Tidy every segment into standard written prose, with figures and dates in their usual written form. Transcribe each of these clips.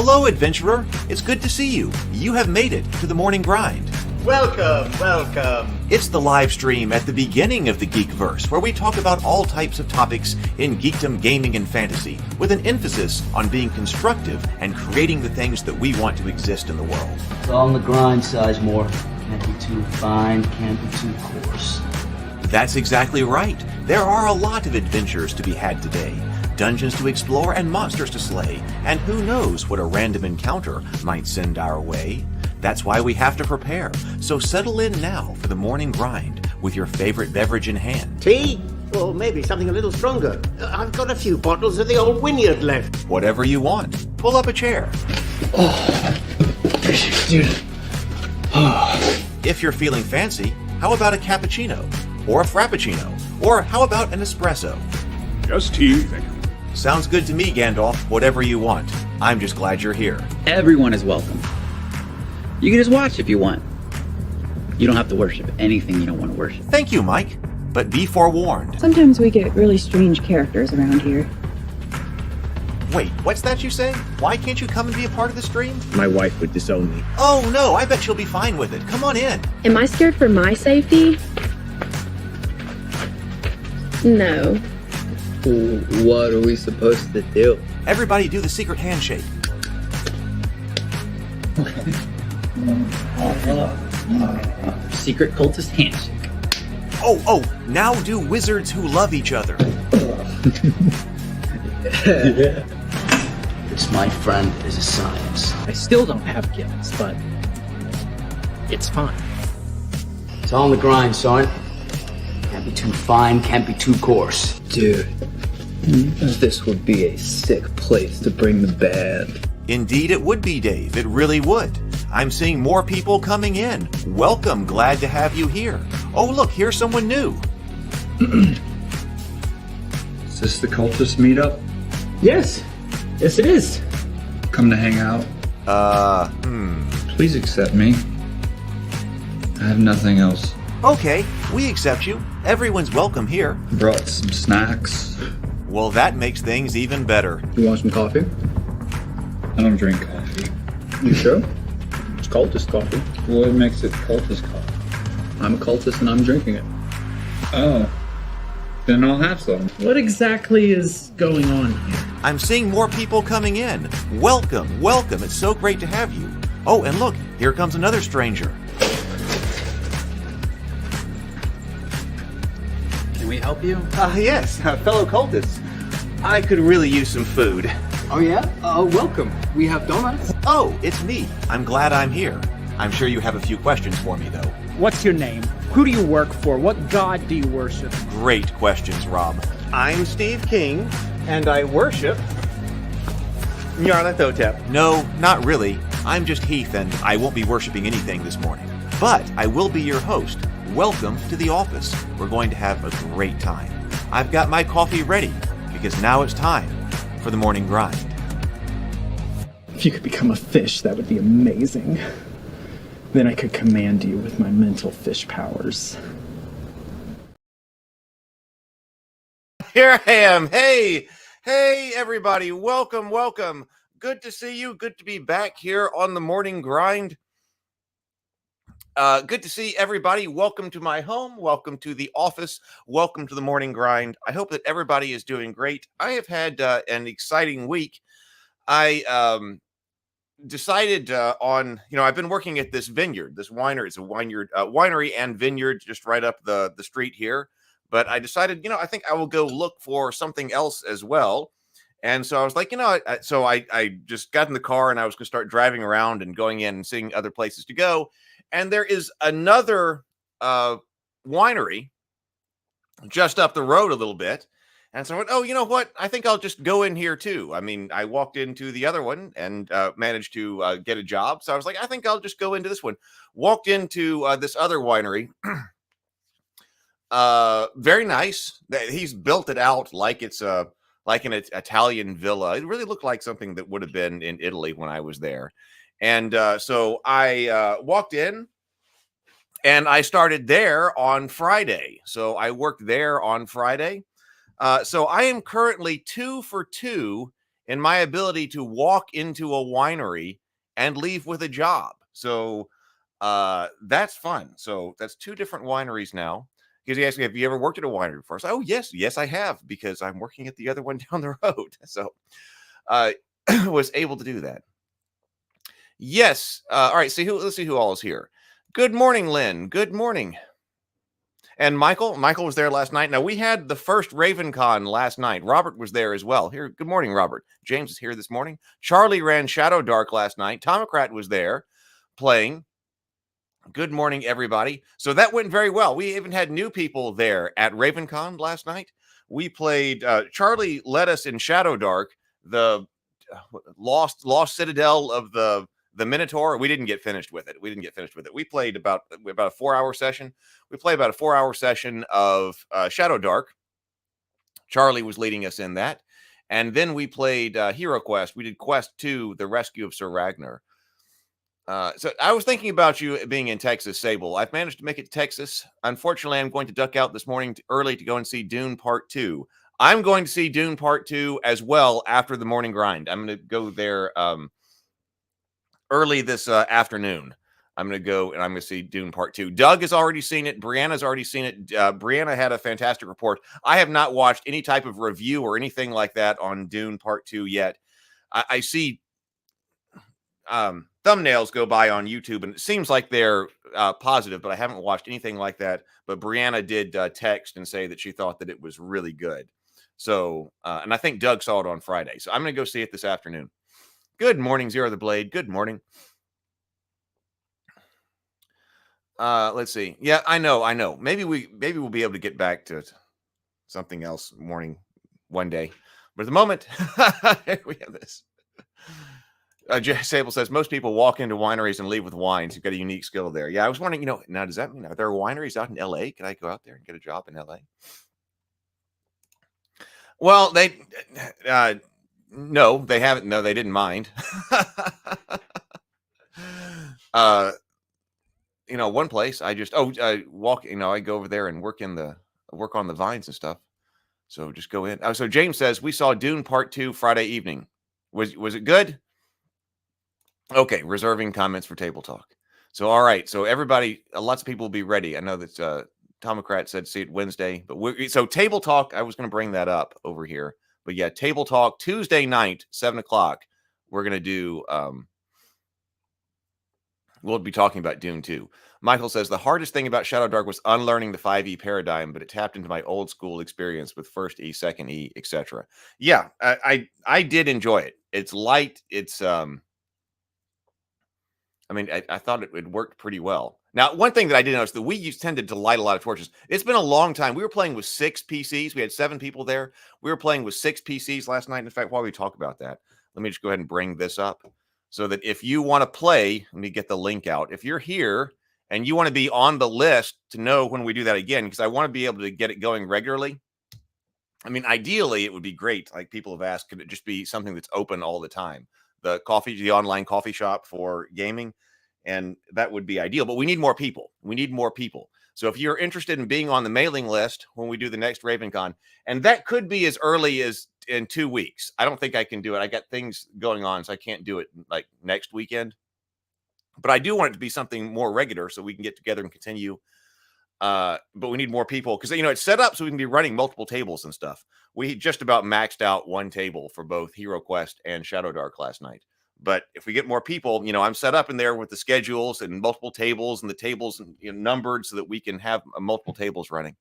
Hello, adventurer. It's good to see you. You have made it to the morning grind. Welcome, welcome. It's the live stream at the beginning of the Geekverse, where we talk about all types of topics in geekdom, gaming, and fantasy, with an emphasis on being constructive and creating the things that we want to exist in the world. It's all in the grind, Sizemore. Can't be too fine, can't be too coarse. That's exactly right. There are a lot of adventures to be had today. Dungeons to explore and monsters to slay, and who knows what a random encounter might send our way. That's why we have to prepare, so settle in now for the morning grind with your favorite beverage in hand. Tea? Or maybe something a little stronger. I've got a few bottles of the old Wynyard left. Whatever you want. Pull up a chair. Dude. If you're feeling fancy, how about a cappuccino? Or a frappuccino? Or how about an espresso? Just tea, thank you. Sounds good to me, Gandalf. Whatever you want. I'm just glad you're here. Everyone is welcome. You can just watch if you want. You don't have to worship anything you don't want to worship. Thank you, Mike. But be forewarned. Sometimes we get really strange characters around here. Wait, what's that you say? Why can't you come and be a part of the stream? My wife would disown me. Oh no, I bet she'll be fine with it. Come on in. Am I scared for my safety? No. What are we supposed to do? Everybody do the secret handshake. Secret cultist handshake. Oh, now do wizards who love each other. This, my friend, is a science. I still don't have gifts, but it's fine. It's all in the grind, son. Can't be too fine, can't be too coarse. Dude, this would be a sick place to bring the band. Indeed it would be, Dave. It really would. I'm seeing more people coming in. Welcome. Glad to have you here. Oh, look, here's someone new. Is this the cultist meetup? Yes it is. Come to hang out? Please accept me. I have nothing else. Okay, we accept you. Everyone's welcome here. Brought some snacks. Well, that makes things even better. You want some coffee? I don't drink coffee. You sure? It's cultist coffee. What makes it cultist coffee? I'm a cultist and I'm drinking it. Oh. Then I'll have some. What exactly is going on here? I'm seeing more people coming in. Welcome. It's so great to have you. Oh, and look, here comes another stranger. Can we help you? Yes, fellow cultists. I could really use some food. Oh yeah? Welcome. We have donuts. Oh, it's me. I'm glad I'm here. I'm sure you have a few questions for me, though. What's your name? Who do you work for? What god do you worship? Great questions, Rob. I'm Steve King, and I worship Nyarlathotep. No, not really. I'm just Heath, and I won't be worshiping anything this morning. But I will be your host. Welcome to the office. We're going to have a great time. I've got my coffee ready, because now it's time for the morning grind. If you could become a fish, that would be amazing. Then I could command you with my mental fish powers. Here I am. Hey, everybody. Welcome. Good to see you. Good to be back here on the morning grind. Good to see everybody. Welcome to my home. Welcome to the office. Welcome to the morning grind. I hope that everybody is doing great. I have had an exciting week. I decided on, I've been working at this vineyard, this winery. It's a winery and vineyard just right up the street here. But I decided, I think I will go look for something else as well. And so I was like, I just got in the car and I was going to start driving around and going in and seeing other places to go. And there is another winery just up the road a little bit. And so I went, oh, you know what? I think I'll just go in here too. I mean, I walked into the other one and managed to get a job. So I was like, I think I'll just go into this one. Walked into this other winery. Very nice. He's built it out like it's like an Italian villa. It really looked like something that would have been in Italy when I was there. And so I walked in and I started there on Friday. So I worked there on Friday. So I am currently 2 for 2 in my ability to walk into a winery and leave with a job. So that's fun. So that's 2 different wineries now. Because he asked me, have you ever worked at a winery before? I said, oh, yes, I have, because I'm working at the other one down the road. So I was able to do that. Yes. All right. Let's see who all is here. Good morning, Lynn. Good morning. And Michael was there last night. Now, we had the first RavenCon last night. Robert was there as well. Here, good morning, Robert. James is here this morning. Charlie ran Shadow Dark last night. Tomocrat was there playing. Good morning, everybody. So that went very well. We even had new people there at RavenCon last night. We played, Charlie led us in Shadow Dark, the lost citadel of the Minotaur. We didn't get finished with it. We played about a 4-hour session. We played about a 4-hour session of Shadow Dark. Charlie was leading us in that. And then we played Hero Quest. We did Quest 2, The Rescue of Sir Ragnar. So I was thinking about you being in Texas, Sable. I've managed to make it to Texas. Unfortunately, I'm going to duck out this morning early to go and see Dune Part 2. I'm going to see Dune Part 2 as well after the morning grind. I'm going to go there early this afternoon. I'm going to go and I'm going to see Dune Part 2. Doug has already seen it. Brianna's already seen it. Brianna had a fantastic report. I have not watched any type of review or anything like that on Dune Part 2 yet. I see thumbnails go by on YouTube, and it seems like they're positive, but I haven't watched anything like that. But Brianna did text and say that she thought that it was really good. So, and I think Doug saw it on Friday. So I'm going to go see it this afternoon. Good morning, Zero the Blade. Good morning. Let's see. Yeah, I know. Maybe we'll be able to get back to something else morning one day. But at the moment, we have this. Sable says most people walk into wineries and leave with wines. You've got a unique skill there. Yeah, I was wondering, now does that mean are there wineries out in LA? Can I go out there and get a job in LA? Well, no, they haven't. No, they didn't mind. One place I just walk. I go over there and work on the vines and stuff. So just go in. So James says we saw Dune Part 2 Friday evening. Was it good? Okay, reserving comments for Table Talk. So, all right. So everybody, lots of people will be ready. I know that Tomocrat said see it Wednesday, but so Table Talk, I was going to bring that up over here. But yeah, Table Talk, Tuesday night, 7 o'clock. We're going to do, we'll be talking about Dune 2. Michael says, the hardest thing about Shadow Dark was unlearning the 5E paradigm, but it tapped into my old school experience with first E, second E, etc. Yeah, I did enjoy it. It's light. It's, I thought it worked pretty well. Now, one thing that I did notice, the Wii tended to light a lot of torches. It's been a long time. We were playing with 6 PCs. We had 7 people there. We were playing with 6 PCs last night. In fact, while we talk about that, let me just go ahead and bring this up so that if you want to play, let me get the link out. If you're here and you want to be on the list to know when we do that again, because I want to be able to get it going regularly. Ideally, it would be great. Like people have asked, could it just be something that's open all the time? The online coffee shop for gaming, and that would be ideal. But we need more people. So if you're interested in being on the mailing list when we do the next RavenCon, and that could be as early as in 2 weeks. I don't think I can do it. I got things going on, so I can't do it like next weekend. But I do want it to be something more regular so we can get together and continue. But we need more people because, it's set up so we can be running multiple tables and stuff. We just about maxed out one table for both Hero Quest and Shadow Dark last night. But if we get more people, I'm set up in there with the schedules and multiple tables and the tables numbered so that we can have multiple tables running.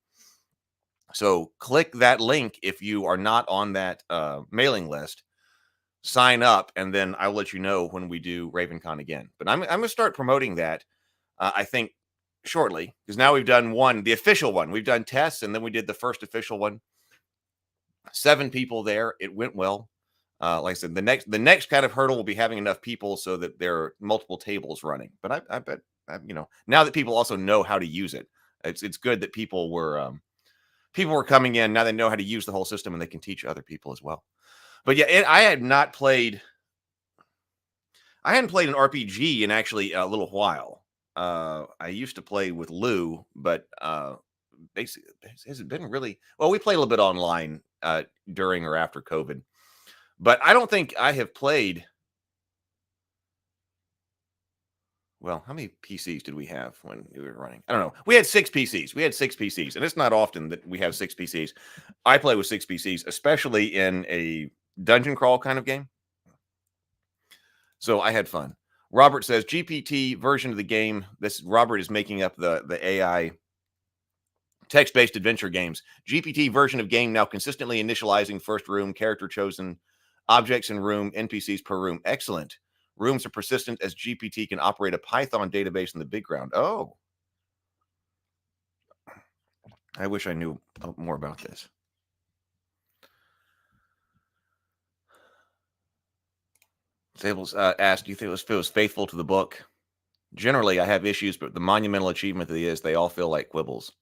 So click that link if you are not on that mailing list. Sign up, and then I'll let you know when we do RavenCon again. But I'm going to start promoting that, I think, shortly, because now we've done the official one. We've done tests, and then we did the first official one. 7 people there. It went well. Like I said, the next kind of hurdle will be having enough people so that there are multiple tables running. But I bet now that people also know how to use it, it's good that people were coming in. Now they know how to use the whole system, and they can teach other people as well. But yeah, I hadn't played an RPG in actually a little while. I used to play with Lou, but basically, has it been really well? We played a little bit online during or after COVID, But I don't think I have played. Well, how many PCs did we have when we were running? I don't know. We had 6 PCs. We had 6 PCs, and it's not often that we have 6 PCs. I play with 6 PCs, especially in a dungeon crawl kind of game. So I had fun. Robert says GPT version of the game. This Robert is making up the AI text-based adventure games. GPT version of game now consistently initializing first room, character chosen, objects in room, NPCs per room. Excellent. Rooms are persistent as GPT can operate a Python database in the background. Oh. I wish I knew more about this. Sables asked, do you think it was faithful to the book? Generally, I have issues, but the monumental achievement that is, they all feel like quibbles.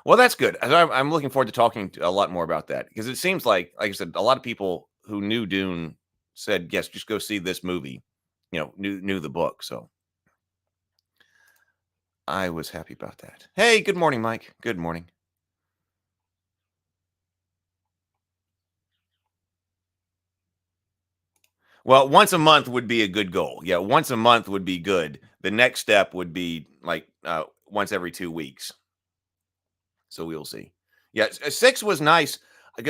Well, that's good. I'm looking forward to talking a lot more about that because it seems like I said, a lot of people who knew Dune said, yes, just go see this movie, knew the book. So I was happy about that. Hey, good morning, Mike. Good morning. Well, once a month would be a good goal. Yeah, once a month would be good. The next step would be like once every 2 weeks. So we'll see. Yeah, 6 was nice.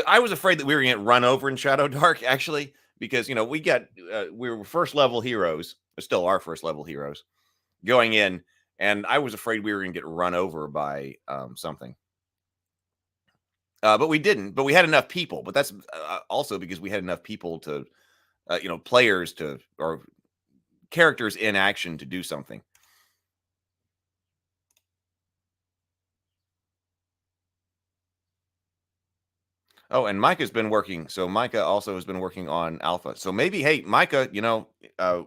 I was afraid that we were going to get run over in Shadow Dark, actually, because, we were first level heroes, still our first level heroes, going in, and I was afraid we were going to get run over by something. But we didn't. But we had enough people. But that's also because we had enough people to, players to, or characters in action to do something. Oh, and Micah's been working. So Micah also has been working on Alpha. So maybe, hey, Micah, I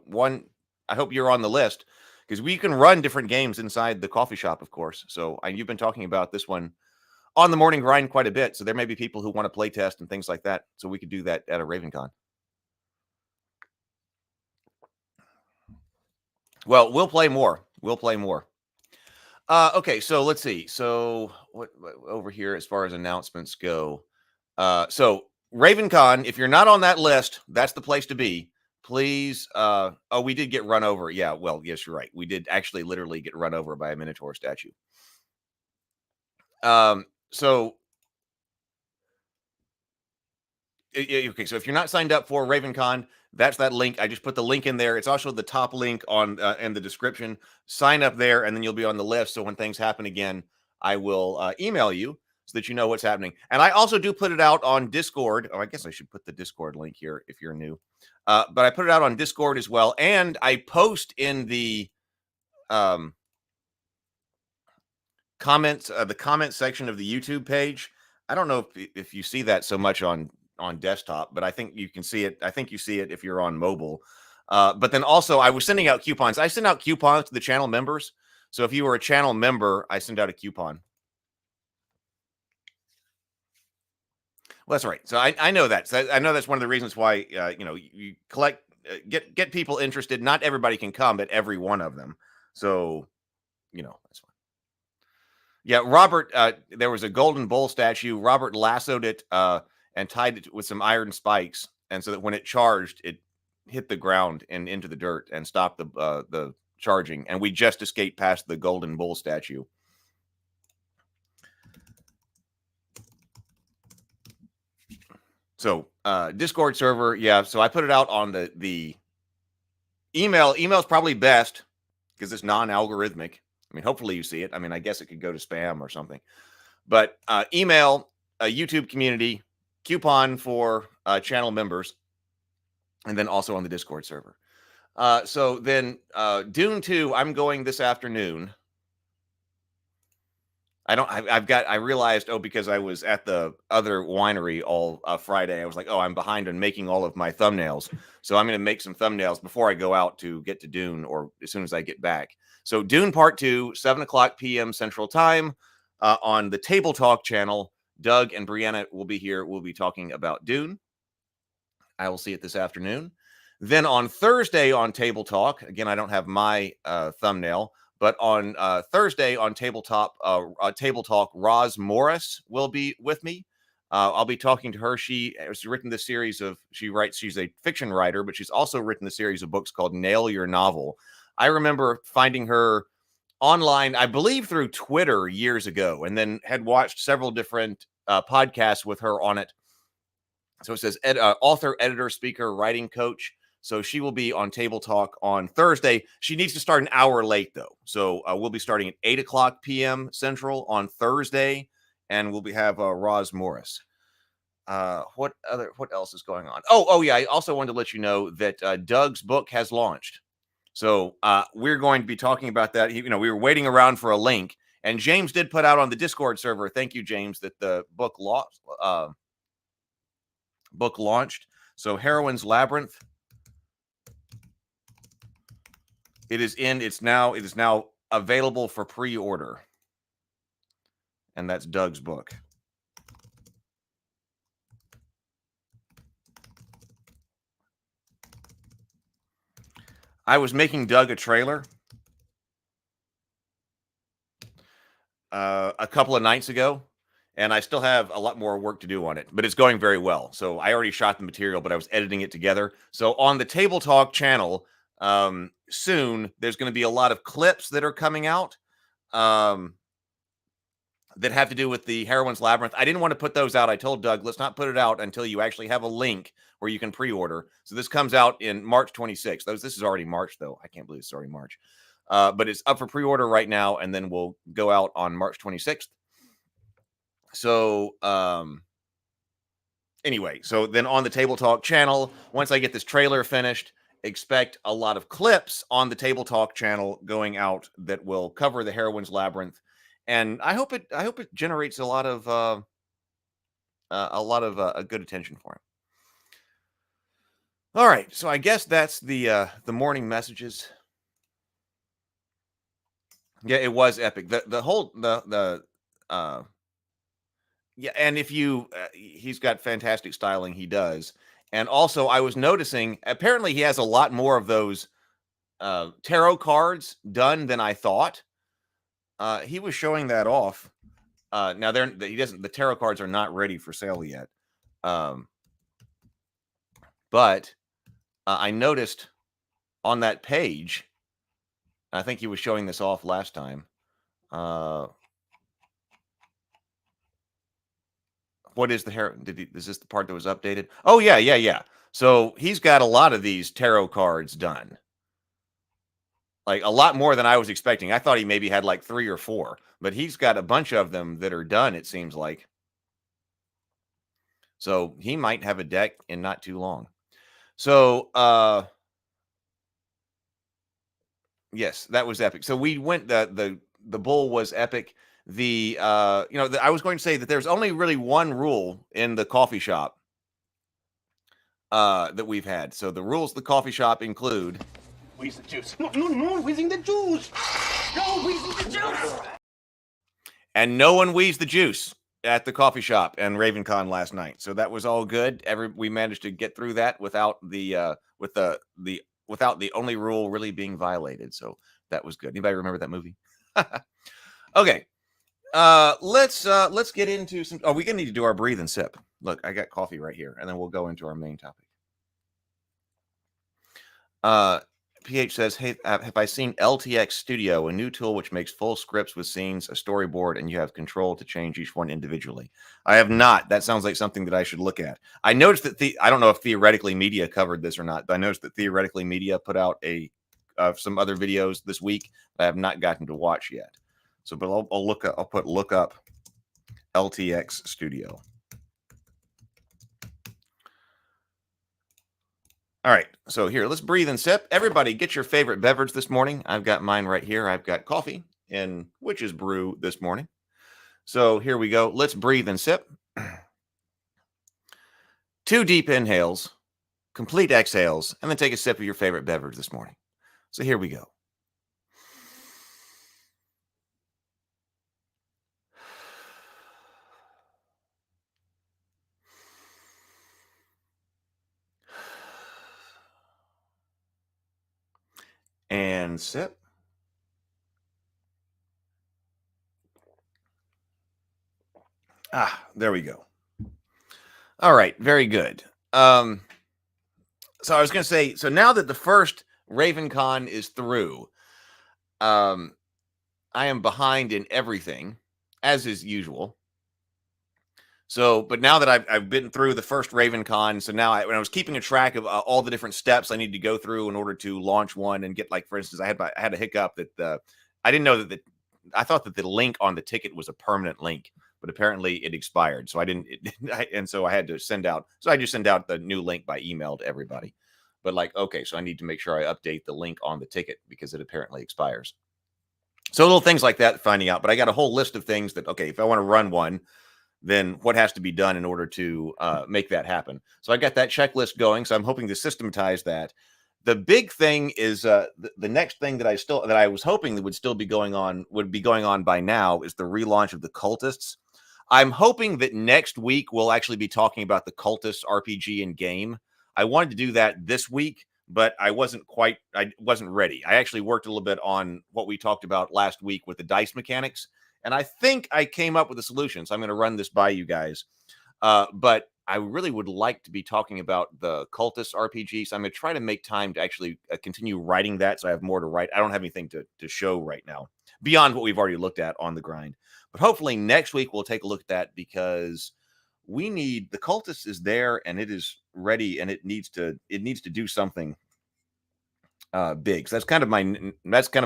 hope you're on the list because we can run different games inside the coffee shop, of course. So you've been talking about this one on the morning grind quite a bit. So there may be people who want to play test and things like that. So we could do that at a RavenCon. Well, we'll play more. Okay, so let's see. So what over here as far as announcements go? So RavenCon, if you're not on that list, that's the place to be. Please. We did get run over. Yeah, well, yes, you're right. We did actually literally get run over by a Minotaur statue. So okay, so if you're not signed up for RavenCon, that's that link. I just put the link in there. It's also the top link on in the description. Sign up there, and then you'll be on the list. So when things happen again, I will email you so that you know what's happening. And I also do put it out on Discord. Oh, I guess I should put the Discord link here if you're new. But I put it out on Discord as well, and I post in the comments, the comment section of the YouTube page. I don't know if you see that so much on desktop, but I think you can see it. I think you see it if you're on mobile. But then also I was sending out coupons. I send out coupons to the channel members. So if you were a channel member, I send out a coupon. Well, that's right. So I know that. So I know that's one of the reasons why, you collect, get people interested. Not everybody can come at every one of them. So, that's fine. Yeah, Robert, there was a golden bull statue. Robert lassoed it and tied it with some iron spikes. And so that when it charged, it hit the ground and into the dirt and stopped the charging. And we just escaped past the golden bull statue. So Discord server, yeah. So I put it out on the email. Email's probably best because it's non-algorithmic. I mean, hopefully you see it. I mean, I guess it could go to spam or something. But email, YouTube community, coupon for channel members, and then also on the Discord server. So then Dune 2, I'm going this afternoon. I realized, because I was at the other winery all Friday, I was like, I'm behind on making all of my thumbnails. So I'm going to make some thumbnails before I go out to get to Dune or as soon as I get back. So Dune Part 2, 7:00 p.m. Central Time on the Table Talk channel. Doug and Brianna will be here. We'll be talking about Dune. I will see it this afternoon. Then on Thursday on Table Talk, again, I don't have my thumbnail, but on Thursday on Table Talk, Roz Morris will be with me. I'll be talking to her. She has written this series of, she's a fiction writer, but she's also written a series of books called Nail Your Novel. I remember finding her online, I believe through Twitter years ago, and then had watched several different podcasts with her on it. So it says author, editor, speaker, writing coach. So she will be on Table Talk on Thursday. She needs to start an hour late, though. So we'll be starting at 8 o'clock p.m. Central on Thursday, and we'll have Roz Morris. What else is going on? Oh yeah. I also wanted to let you know that Doug's book has launched. So we're going to be talking about that. We were waiting around for a link, and James did put out on the Discord server. Thank you, James, that the book launched. So Heroine's Labyrinth. It is now available for pre-order. And that's Doug's book. I was making Doug a trailer a couple of nights ago, and I still have a lot more work to do on it, but it's going very well. So I already shot the material, but I was editing it together. So on the Table Talk channel, soon there's going to be a lot of clips that are coming out that have to do with the Heroine's Labyrinth. I didn't want to put those out. I told Doug, let's not put it out until you actually have a link where you can pre-order. So this comes out in March 26th. This is already March, though. I can't believe it's already March. But it's up for pre-order right now, and then we'll go out on March 26th. So anyway, so then on the Table Talk channel, once I get this trailer finished, expect a lot of clips on the Table Talk channel going out that will cover the Heroine's Labyrinth, and I hope it generates a lot of good attention for him. All right, so I guess that's the morning messages. Yeah, it was epic. Yeah, and if you, he's got fantastic styling. He does, and also I was noticing. Apparently, he has a lot more of those tarot cards done than I thought. He was showing that off. Now he doesn't. The tarot cards are not ready for sale yet. But I noticed on that page. I think he was showing this off last time. What is the hair? Is this the part that was updated? Oh, yeah. So he's got a lot of these tarot cards done. Like a lot more than I was expecting. I thought he maybe had like 3 or 4, but he's got a bunch of them that are done, it seems like. So he might have a deck in not too long. So, yes, that was epic. So we went, the bull was epic. I was going to say that there's only really one rule in the coffee shop that we've had. So the rules of the coffee shop include Wheeze the juice. No, wheezing the juice. No, wheezing the juice. And no one wheezed the juice at the coffee shop and RavenCon last night. So that was all good. We managed to get through that without the only rule really being violated. So that was good. Anybody remember that movie? Okay. Let's get into some. Oh, we're gonna need to do our breathe and sip. Look, I got coffee right here, and then we'll go into our main topic. PH says, hey, have I seen LTX Studio, a new tool which makes full scripts with scenes, a storyboard, and you have control to change each one individually? I have not. That sounds like something that I should look at. I noticed that I don't know if Theoretically Media covered this or not, but I noticed that Theoretically Media put out some other videos this week that I have not gotten to watch yet. So, but I'll look up. I'll put look up LTX Studio. All right, so here, let's breathe and sip. Everybody, get your favorite beverage this morning. I've got mine right here. I've got coffee in Witch's Brew this morning. So here we go. Let's breathe and sip. 2 deep inhales, complete exhales, and then take a sip of your favorite beverage this morning. So here we go. And sip. There we go. All right, very good. So I was going to say, so now that the first RavenCon is through, I am behind in everything, as is usual. So, but now that I've been through the first RavenCon, so now when I was keeping a track of all the different steps I need to go through in order to launch one and get, like, for instance, I had a hiccup that I didn't know that I thought that the link on the ticket was a permanent link, but apparently it expired. So I didn't, and so I had to send out. So I just send out the new link by email to everybody. But like, okay, so I need to make sure I update the link on the ticket because it apparently expires. So little things like that, finding out. But I got a whole list of things that, okay, if I want to run one, then what has to be done in order to make that happen. So I got that checklist going. So I'm hoping to systematize that. The big thing is the next thing that I was hoping that would be going on by now is the relaunch of the Cultists. I'm hoping that next week we'll actually be talking about the Cultists RPG and game. I wanted to do that this week, but I wasn't ready. I actually worked a little bit on what we talked about last week with the dice mechanics. And I think I came up with a solution. So I'm going to run this by you guys. But I really would like to be talking about the Cultist RPG. So I'm going to try to make time to actually continue writing that. So I have more to write. I don't have anything to show right now beyond what we've already looked at on the grind. But hopefully next week we'll take a look at that because the Cultist is there and it is ready and it needs to do something big. So that's kind of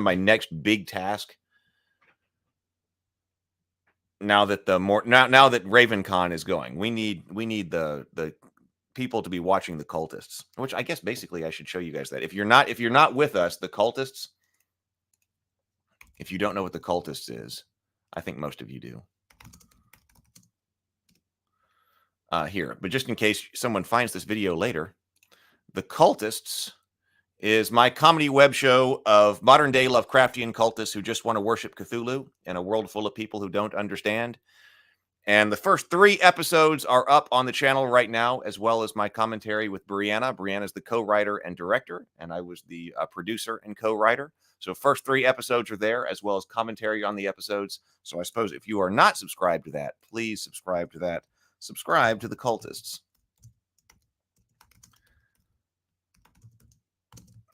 my next big task. Now that now that RavenCon is going, we need the people to be watching the Cultists, which I guess basically I should show you guys that if you're not with us, the Cultists, if you don't know what the Cultists is, I think most of you do. Here, but just in case someone finds this video later, the Cultists is my comedy web show of modern day Lovecraftian cultists who just want to worship Cthulhu in a world full of people who don't understand. And the first 3 episodes are up on the channel right now, as well as my commentary with Brianna. Brianna is the co-writer and director, and I was the producer and co-writer. So first 3 episodes are there, as well as commentary on the episodes. So I suppose if you are not subscribed to that, please subscribe to that. Subscribe to the Cultists.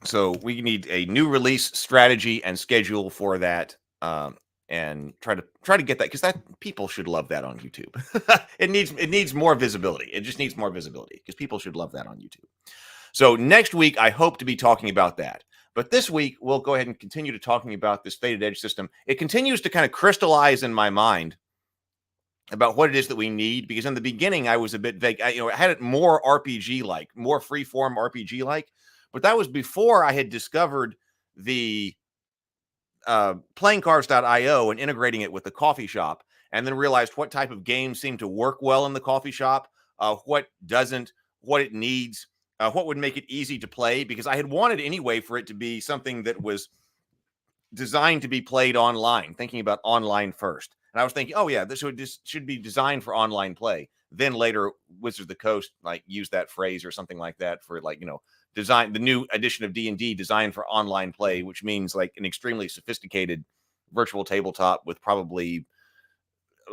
So we need a new release strategy and schedule for that, and try to get that because that people should love that on YouTube. It needs more visibility. It just needs more visibility because people should love that on YouTube. So next week I hope to be talking about that. But this week we'll go ahead and continue to talking about this Faded Edge system. It continues to kind of crystallize in my mind about what it is that we need because in the beginning I was a bit vague. I had it more RPG like, more freeform RPG like. But that was before I had discovered the playingcards.io and integrating it with the coffee shop, and then realized what type of games seem to work well in the coffee shop, what doesn't, what it needs, what would make it easy to play, because I had wanted anyway for it to be something that was designed to be played online, thinking about online first. And I was thinking, oh yeah, this should be designed for online play. Then later Wizards of the Coast like used that phrase or something like that for design the new edition of D&D designed for online play, which means like an extremely sophisticated virtual tabletop with probably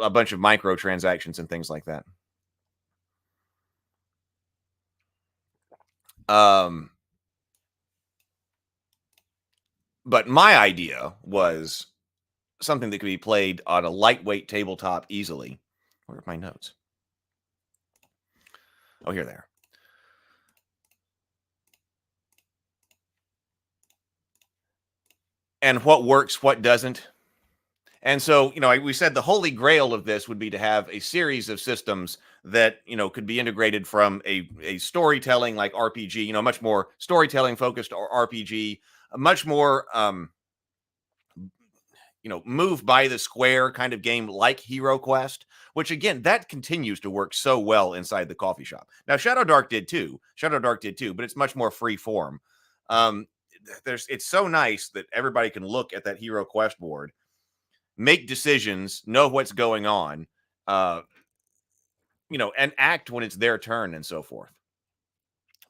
a bunch of microtransactions and things like that. But my idea was something that could be played on a lightweight tabletop easily. Where are my notes? Oh, here they are. And what works, what doesn't. And so, we said the holy grail of this would be to have a series of systems that, could be integrated from a storytelling like RPG, much more storytelling focused or RPG, a much more, move by the square kind of game like Hero Quest, which again, that continues to work so well inside the coffee shop. Now, Shadow Dark did too, but it's much more free form. It's so nice that everybody can look at that Hero Quest board, make decisions, know what's going on, and act when it's their turn and so forth.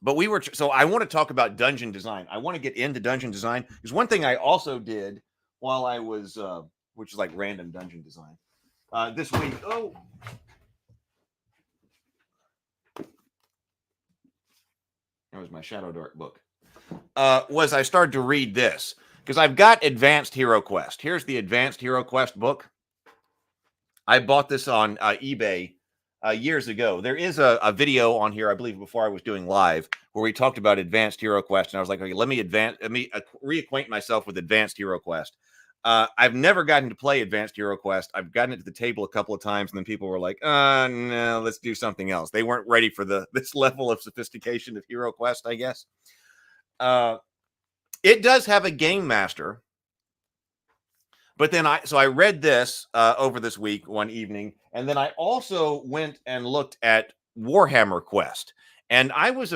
But so I want to talk about dungeon design. I want to get into dungeon design because one thing I also did while I was, which is like random dungeon design, this week. Oh, That was my Shadow Dark book. Was I started to read this because I've got Advanced Hero Quest. Here's the Advanced Hero Quest book. I bought this on eBay years ago. There is a video on here, I believe, before I was doing live, where we talked about Advanced Hero Quest, and I was like, okay, let me reacquaint myself with Advanced Hero Quest. I've never gotten to play Advanced Hero Quest. I've gotten it to the table a couple of times, and then people were like, no, let's do something else. They weren't ready for this level of sophistication of Hero Quest, I guess. It does have a game master. But then I read this over this week one evening, and then I also went and looked at Warhammer Quest, and I was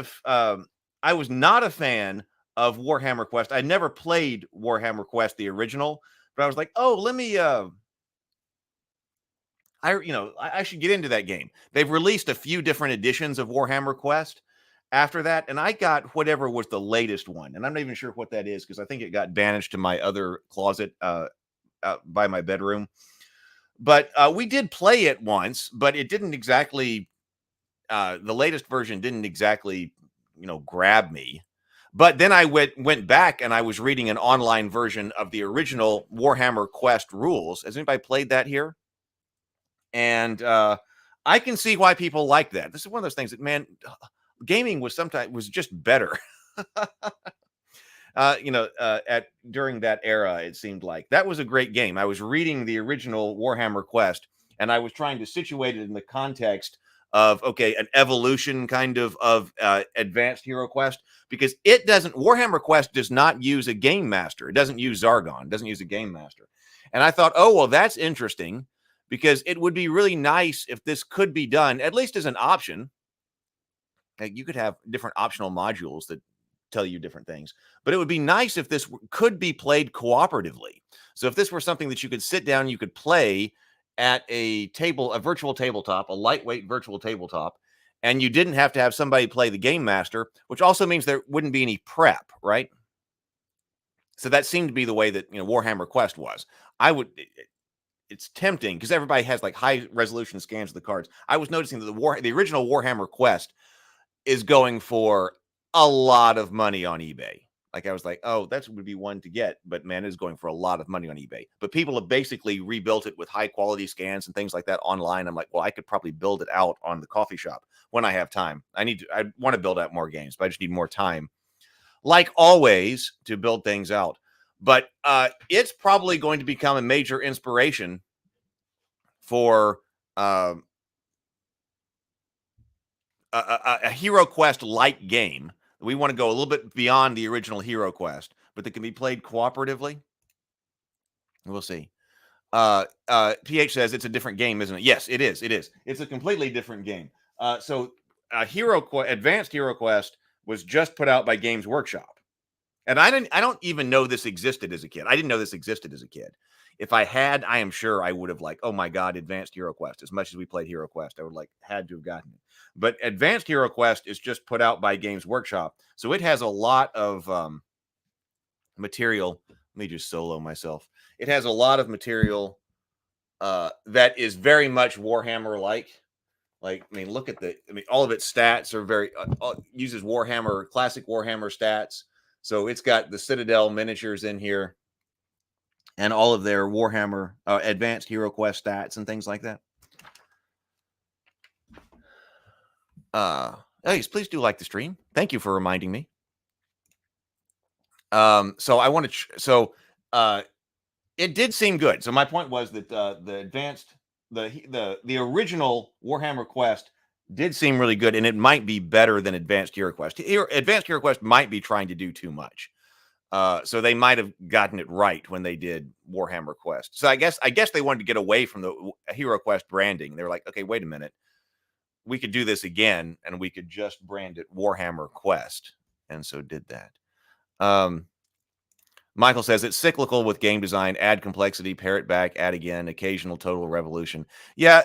not a fan of Warhammer Quest. I never played Warhammer Quest the original, but I was like, oh, let me I should get into that game. They've released a few different editions of Warhammer Quest after that, and I got whatever was the latest one, and I'm not even sure what that is because I think it got banished to my other closet by my bedroom. But we did play it once, but it didn't exactly the latest version didn't exactly grab me. But then I went back and I was reading an online version of the original Warhammer Quest rules. Has anybody played that here? And I can see why people like that. This is one of those things that, man, gaming was just better. During that era, it seemed like that was a great game. I was reading the original Warhammer Quest, and I was trying to situate it in the context of an evolution kind of Advanced Hero Quest, because Warhammer Quest does not use a game master. It doesn't use Zargon. It doesn't use a game master. And I thought, oh well, that's interesting, because it would be really nice if this could be done at least as an option. Like, you could have different optional modules that tell you different things, but it would be nice if this could be played cooperatively. So if this were something that you could sit down, you could play at a virtual tabletop, a lightweight virtual tabletop, and you didn't have to have somebody play the game master, which also means there wouldn't be any prep, right? So that seemed to be the way that Warhammer Quest was. It's tempting because everybody has like high resolution scans of the cards. I was noticing that the original Warhammer Quest is going for a lot of money on eBay. Like, I was like, oh, that would be one to get, but man, it's going for a lot of money on eBay. But people have basically rebuilt it with high quality scans and things like that online. I'm like, well, I could probably build it out on the coffee shop when I have time. I want to build out more games, but I just need more time, like always, to build things out. But it's probably going to become a major inspiration for a Hero Quest like game. We want to go a little bit beyond the original Hero Quest, but that can be played cooperatively. We'll see. PH says it's a different game, isn't it? Yes, it is. It is. It's a completely different game. So Advanced Hero Quest was just put out by Games Workshop. And I don't even know this existed as a kid. I didn't know this existed as a kid. If I had, I am sure I would have oh my God, Advanced Hero Quest. As much as we played Hero Quest, I would had to have gotten it. But Advanced Hero Quest is just put out by Games Workshop. So it has a lot of material. Let me just solo myself. It has a lot of material that is very much Warhammer-like. Look at all of its stats are very, uses classic Warhammer stats. So it's got the Citadel miniatures in here and all of their Warhammer Advanced Hero Quest stats and things like that. Yes, please do like the stream. Thank you for reminding me. So I want to. It did seem good. So my point was that the original Warhammer Quest did seem really good, and it might be better than Advanced Hero Quest. Advanced Hero Quest might be trying to do too much. So they might have gotten it right when they did Warhammer Quest. So I guess they wanted to get away from the Hero Quest branding. They were like, okay, wait a minute. We could do this again, and we could just brand it Warhammer Quest. And so did that. Michael says it's cyclical with game design. Add complexity, pare it back, add again, occasional total revolution. Yeah,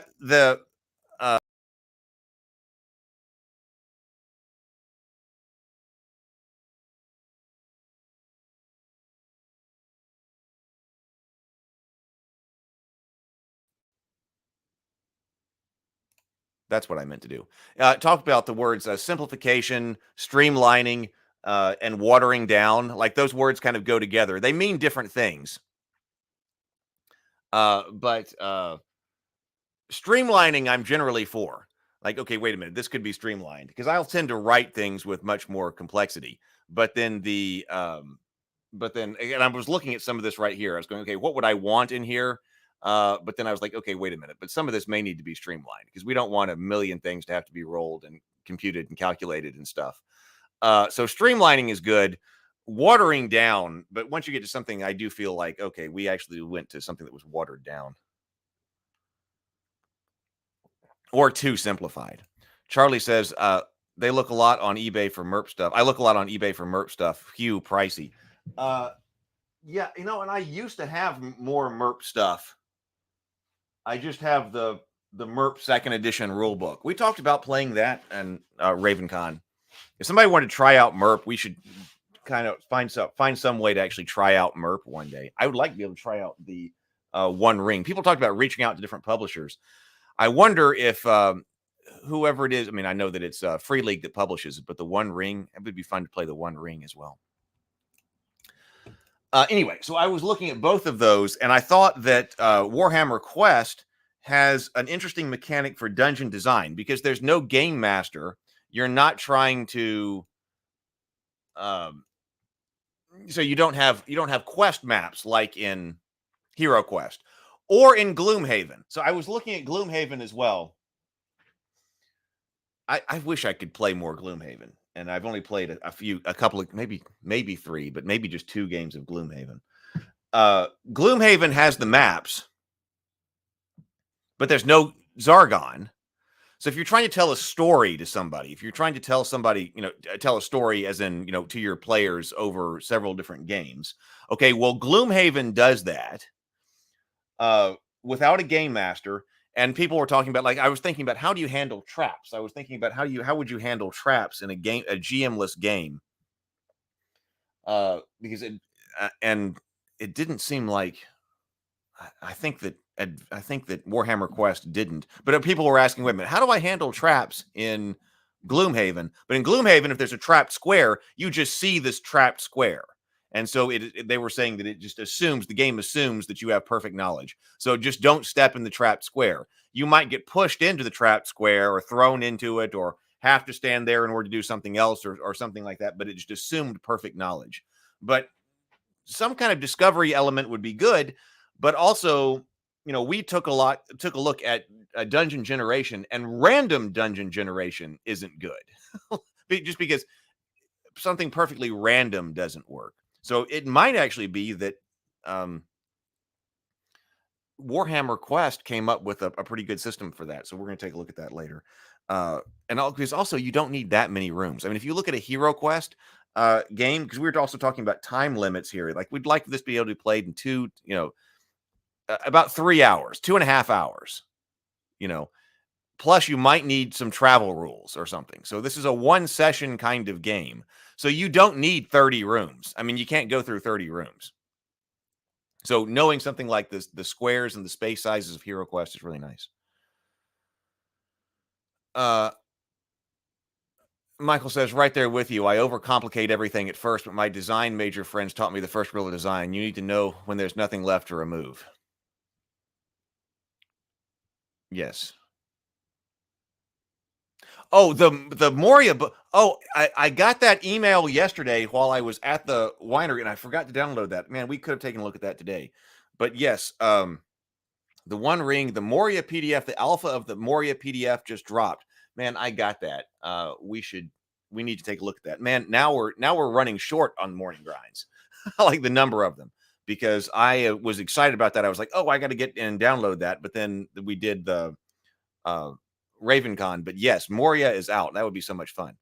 That's what I meant to do. Talk about the words simplification, streamlining, and watering down. Like those words kind of go together. They mean different things. But streamlining, I'm generally for. Like, okay, wait a minute, this could be streamlined because I'll tend to write things with much more complexity. But then and I was looking at some of this right here. I was going, okay, what would I want in here? But then I was like, okay, wait a minute. But some of this may need to be streamlined because we don't want a million things to have to be rolled and computed and calculated and stuff. So streamlining is good. Watering down, but once you get to something, I do feel like, okay, we actually went to something that was watered down. Or too simplified. Charlie says they look a lot on eBay for MERP stuff. I look a lot on eBay for MERP stuff. Phew, pricey. Yeah, and I used to have more MERP stuff. I just have the MERP second edition rule book. We talked about playing that and RavenCon. If somebody wanted to try out MERP, we should kind of find some way to actually try out MERP one day. I would like to be able to try out the One Ring. People talked about reaching out to different publishers. I wonder if whoever it is, I mean, I know that it's Free League that publishes it, but the One Ring, it would be fun to play the One Ring as well. Anyway, so I was looking at both of those, and I thought that Warhammer Quest has an interesting mechanic for dungeon design because there's no game master. You're not trying to, so you don't have quest maps like in Hero Quest or in Gloomhaven. So I was looking at Gloomhaven as well. I wish I could play more Gloomhaven, and I've only played a couple of maybe 3, but maybe just 2 games of Gloomhaven. Gloomhaven has the maps, but there's no Zargon. So if you're trying to tell a story to somebody, if you're trying to tell somebody, tell a story as in, to your players over several different games. Okay, well, Gloomhaven does that without a game master. And people were talking about, like, I was thinking about how do you handle traps? I was thinking about how would you handle traps in a GM-less game? Because it didn't seem like I think that Warhammer Quest didn't. But people were asking, wait a minute, how do I handle traps in Gloomhaven? But in Gloomhaven, if there's a trapped square, you just see this trapped square. And so they were saying that it just the game assumes that you have perfect knowledge. So just don't step in the trapped square. You might get pushed into the trapped square or thrown into it or have to stand there in order to do something else or something like that. But it just assumed perfect knowledge. But some kind of discovery element would be good. But also, we took a look at dungeon generation, and random dungeon generation isn't good. Just because something perfectly random doesn't work. So it might actually be that Warhammer Quest came up with a pretty good system for that. So we're going to take a look at that later. Because also you don't need that many rooms. I mean, if you look at a Hero Quest game, because we were also talking about time limits here, like we'd like this to be able to be played in about 3 hours, 2.5 hours, plus you might need some travel rules or something. So this is a 1 session kind of game. So you don't need 30 rooms. I mean, you can't go through 30 rooms. So knowing something like this, the squares and the space sizes of Hero Quest is really nice. Michael says, right there with you. I overcomplicate everything at first, but my design major friends taught me the first rule of design. You need to know when there's nothing left to remove. Yes. Oh, the Moria book. Oh, I got that email yesterday while I was at the winery, and I forgot to download that. Man, we could have taken a look at that today. But yes, the One Ring, the Moria PDF, the alpha of the Moria PDF just dropped. Man, I got that. We need to take a look at that. Man, now we're running short on morning grinds. I like the number of them because I was excited about that. I was like, oh, I got to get and download that. But then we did the RavenCon. But yes, Moria is out. That would be so much fun.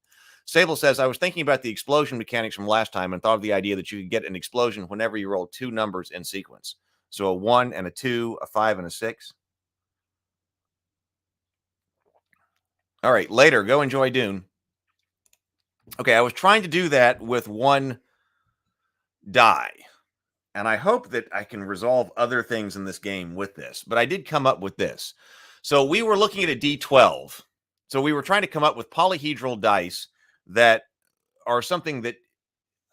Sable says, I was thinking about the explosion mechanics from last time and thought of the idea that you could get an explosion whenever you roll 2 numbers in sequence. So a 1 and a 2, a 5 and a 6. All right, later, go enjoy Dune. Okay, I was trying to do that with 1 die. And I hope that I can resolve other things in this game with this. But I did come up with this. So we were looking at a D12. So we were trying to come up with polyhedral dice that are something that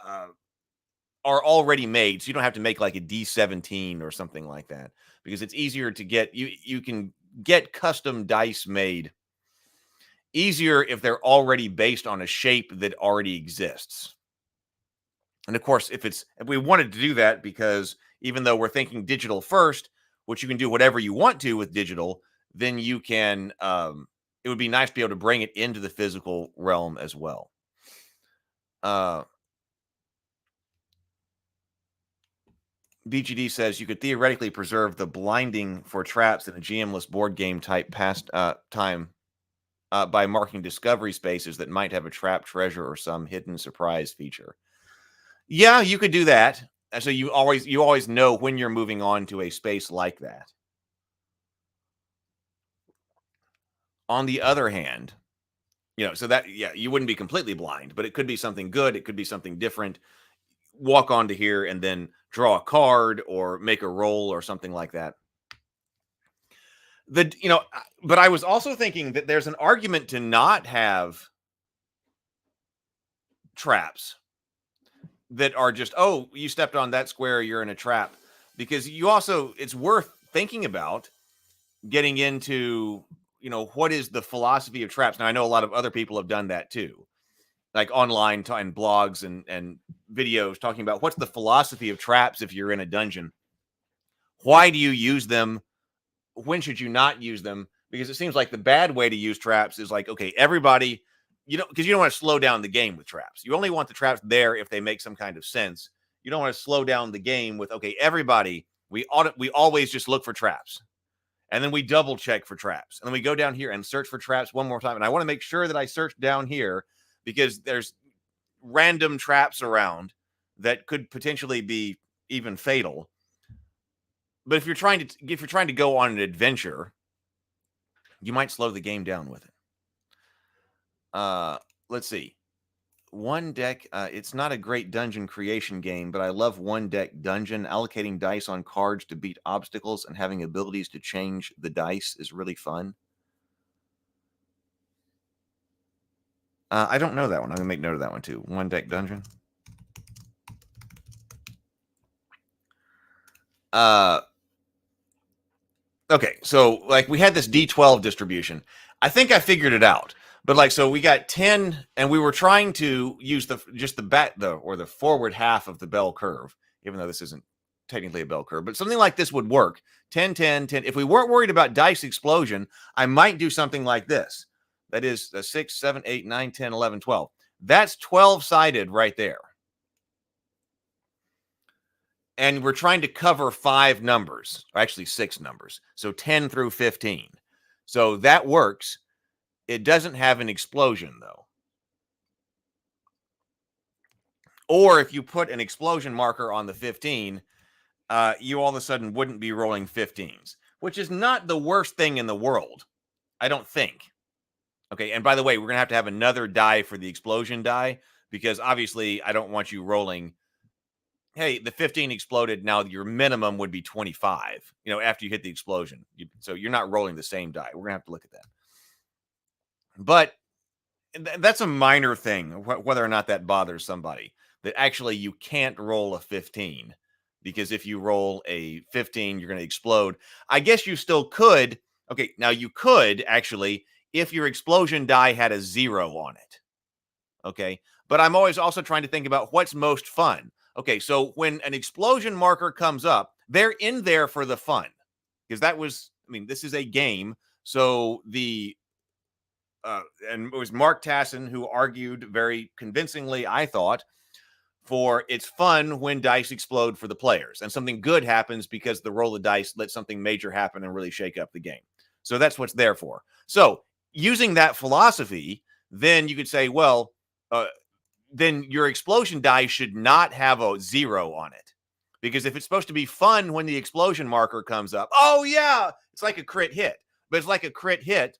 are already made. So you don't have to make like a D17 or something like that, because it's easier to get, you can get custom dice made easier if they're already based on a shape that already exists. And of course, if we wanted to do that, because even though we're thinking digital first, which you can do whatever you want to with digital, then you can, it would be nice to be able to bring it into the physical realm as well. BGD says you could theoretically preserve the blinding for traps in a GM-less board game type past time by marking discovery spaces that might have a trap, treasure, or some hidden surprise feature. Yeah, you could do that. So you always know when you're moving on to a space like that. On the other hand, so that, yeah, you wouldn't be completely blind, but it could be something good. It could be something different. Walk onto here and then draw a card or make a roll or something like that. But I was also thinking that there's an argument to not have traps that are just, oh, you stepped on that square, you're in a trap. Because it's worth thinking about getting into, what is the philosophy of traps. Now, I know a lot of other people have done that too, like online and blogs and videos talking about what's the philosophy of traps if you're in a dungeon. Why do you use them? When should you not use them? Because it seems like the bad way to use traps is like, okay, everybody, because you don't want to slow down the game with traps. You only want the traps there if they make some kind of sense. You don't want to slow down the game with, okay, everybody, we always just look for traps. And then we double check for traps. And then we go down here and search for traps one more time. And I want to make sure that I search down here because there's random traps around that could potentially be even fatal. But if you're trying to go on an adventure, you might slow the game down with it. Let's see. One deck, it's not a great dungeon creation game, but I love one deck dungeon. Allocating dice on cards to beat obstacles and having abilities to change the dice is really fun. I don't know that one. I'm going to make note of that one too. One deck dungeon. Okay, so like we had this D12 distribution. I think I figured it out. But so we got 10, and we were trying to use the forward half of the bell curve, even though this isn't technically a bell curve, but something like this would work. 10, 10, 10. If we weren't worried about dice explosion, I might do something like this. That is 6, 7, 8, 9, 10, 11, 12. That's 12-sided right there. And we're trying to cover 5 numbers, or actually 6 numbers. So 10 through 15. So that works. It doesn't have an explosion, though. Or if you put an explosion marker on the 15, you all of a sudden wouldn't be rolling 15s, which is not the worst thing in the world, I don't think. Okay, and by the way, we're going to have another die for the explosion die, because obviously I don't want you rolling, hey, the 15 exploded, now your minimum would be 25, after you hit the explosion. So you're not rolling the same die. We're going to have to look at that. But that's a minor thing, whether or not that bothers somebody, that actually you can't roll a 15, because if you roll a 15, you're going to explode. I guess you still could. Okay, now you could actually, if your explosion die had a 0 on it. Okay, but I'm always also trying to think about what's most fun. Okay, so when an explosion marker comes up, they're in there for the fun, because this is a game. So and it was Mark Tassin who argued very convincingly, I thought, for it's fun when dice explode for the players and something good happens because the roll of dice let something major happen and really shake up the game. So that's what's there for. So using that philosophy, then you could say, well, then your explosion die should not have a 0 on it. Because if it's supposed to be fun when the explosion marker comes up, oh yeah, it's like a crit hit. But it's like a crit hit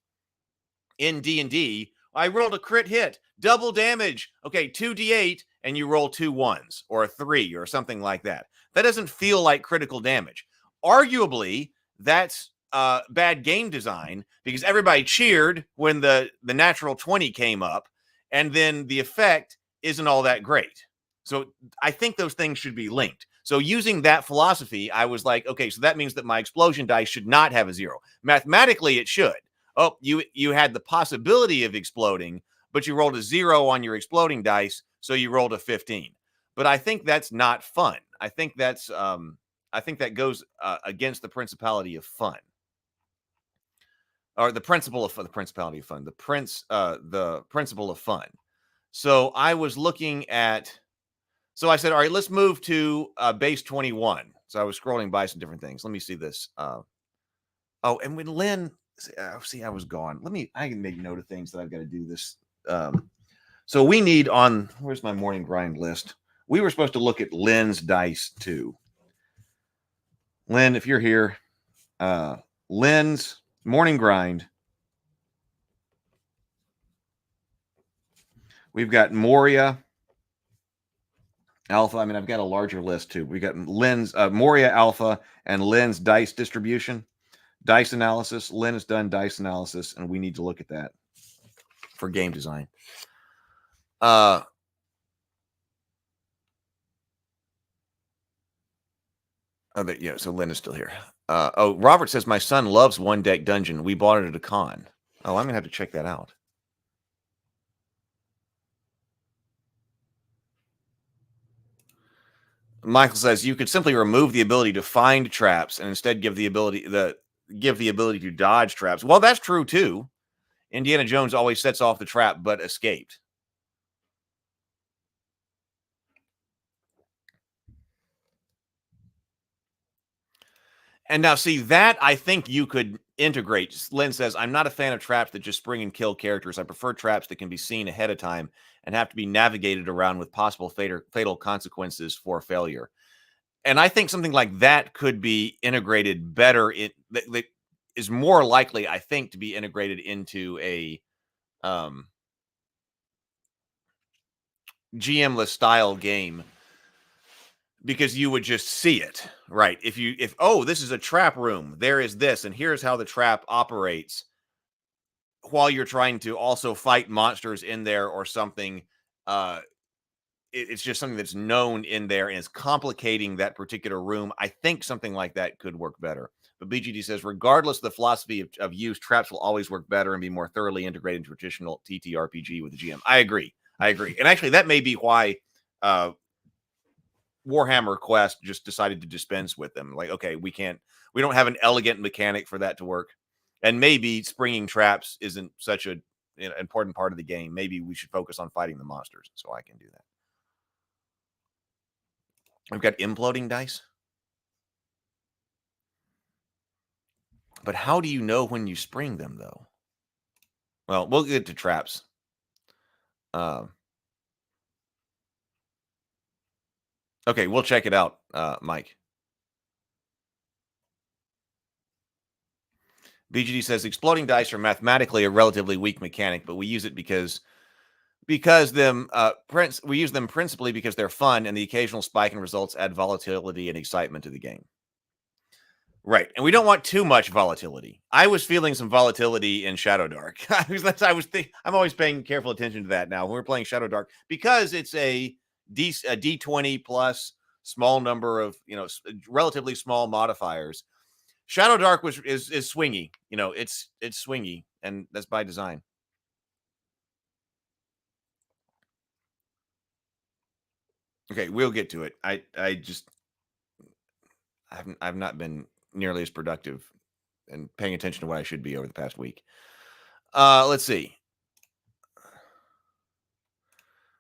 in D&D. I rolled a crit hit, double damage. Okay, 2d8, and you roll 2 1s or a 3 or something like that. That doesn't feel like critical damage. Arguably, that's bad game design because everybody cheered when the natural 20 came up, and then the effect isn't all that great. So I think those things should be linked. So using that philosophy, I was like, okay, so that means that my explosion dice should not have a 0. Mathematically, it should. Oh, you had the possibility of exploding, but you rolled a 0 on your exploding dice, so you rolled a 15. But I think that's not fun. I think that goes against the principality of fun, or the principle of the principality of fun, the principle of fun. So I was looking at. So I said, all right, let's move to base 21. So I was scrolling by some different things. Let me see this. And when Lynn, see, I was gone. I can make note of things that I've got to do this. So we need where's my morning grind list? We were supposed to look at Lynn's dice too. Lynn, if you're here, Lynn's morning grind. We've got Moria Alpha. I mean, I've got a larger list too. We got Lynn's Moria Alpha and Lynn's dice distribution, dice analysis. Lynn has done dice analysis, and we need to look at that for game design. So Lynn is still here. Robert says, my son loves One Deck Dungeon. We bought it at a con. Oh, I'm going to have to check that out. Michael says, you could simply remove the ability to find traps and instead give the ability to dodge traps. Well, that's true, too. Indiana Jones always sets off the trap but escaped. And now, see, that I think you could integrate. Lynn says, I'm not a fan of traps that just spring and kill characters. I prefer traps that can be seen ahead of time and have to be navigated around with possible fatal consequences for failure. And I think something like that could be integrated better. That is more likely, I think, to be integrated into a GM-less style game, because you would just see it, right? If this is a trap room, there is this, and here's how the trap operates, while you're trying to also fight monsters in there or something. It's just something that's known in there and is complicating that particular room. I think something like that could work better. But BGD says, regardless of the philosophy of use, traps will always work better and be more thoroughly integrated into traditional TTRPG with the GM. I agree. And actually, that may be why Warhammer Quest just decided to dispense with them. Like, okay, we don't have an elegant mechanic for that to work. And maybe springing traps isn't such an important part of the game. Maybe we should focus on fighting the monsters, so I can do that. We've got imploding dice. But how do you know when you spring them, though? Well, we'll get to traps. Okay, we'll check it out, Mike. BGD says, exploding dice are mathematically a relatively weak mechanic, but we use it because we use them principally because they're fun, and the occasional spike in results add volatility and excitement to the game. Right, and we don't want too much volatility. I was feeling some volatility in Shadow Dark. I'm always paying careful attention to that now when we're playing Shadow Dark, because it's a D20 plus small number of relatively small modifiers. Shadow Dark is swingy. It's swingy, and that's by design. Okay, we'll get to it. I've not been nearly as productive and paying attention to what I should be over the past week. Let's see.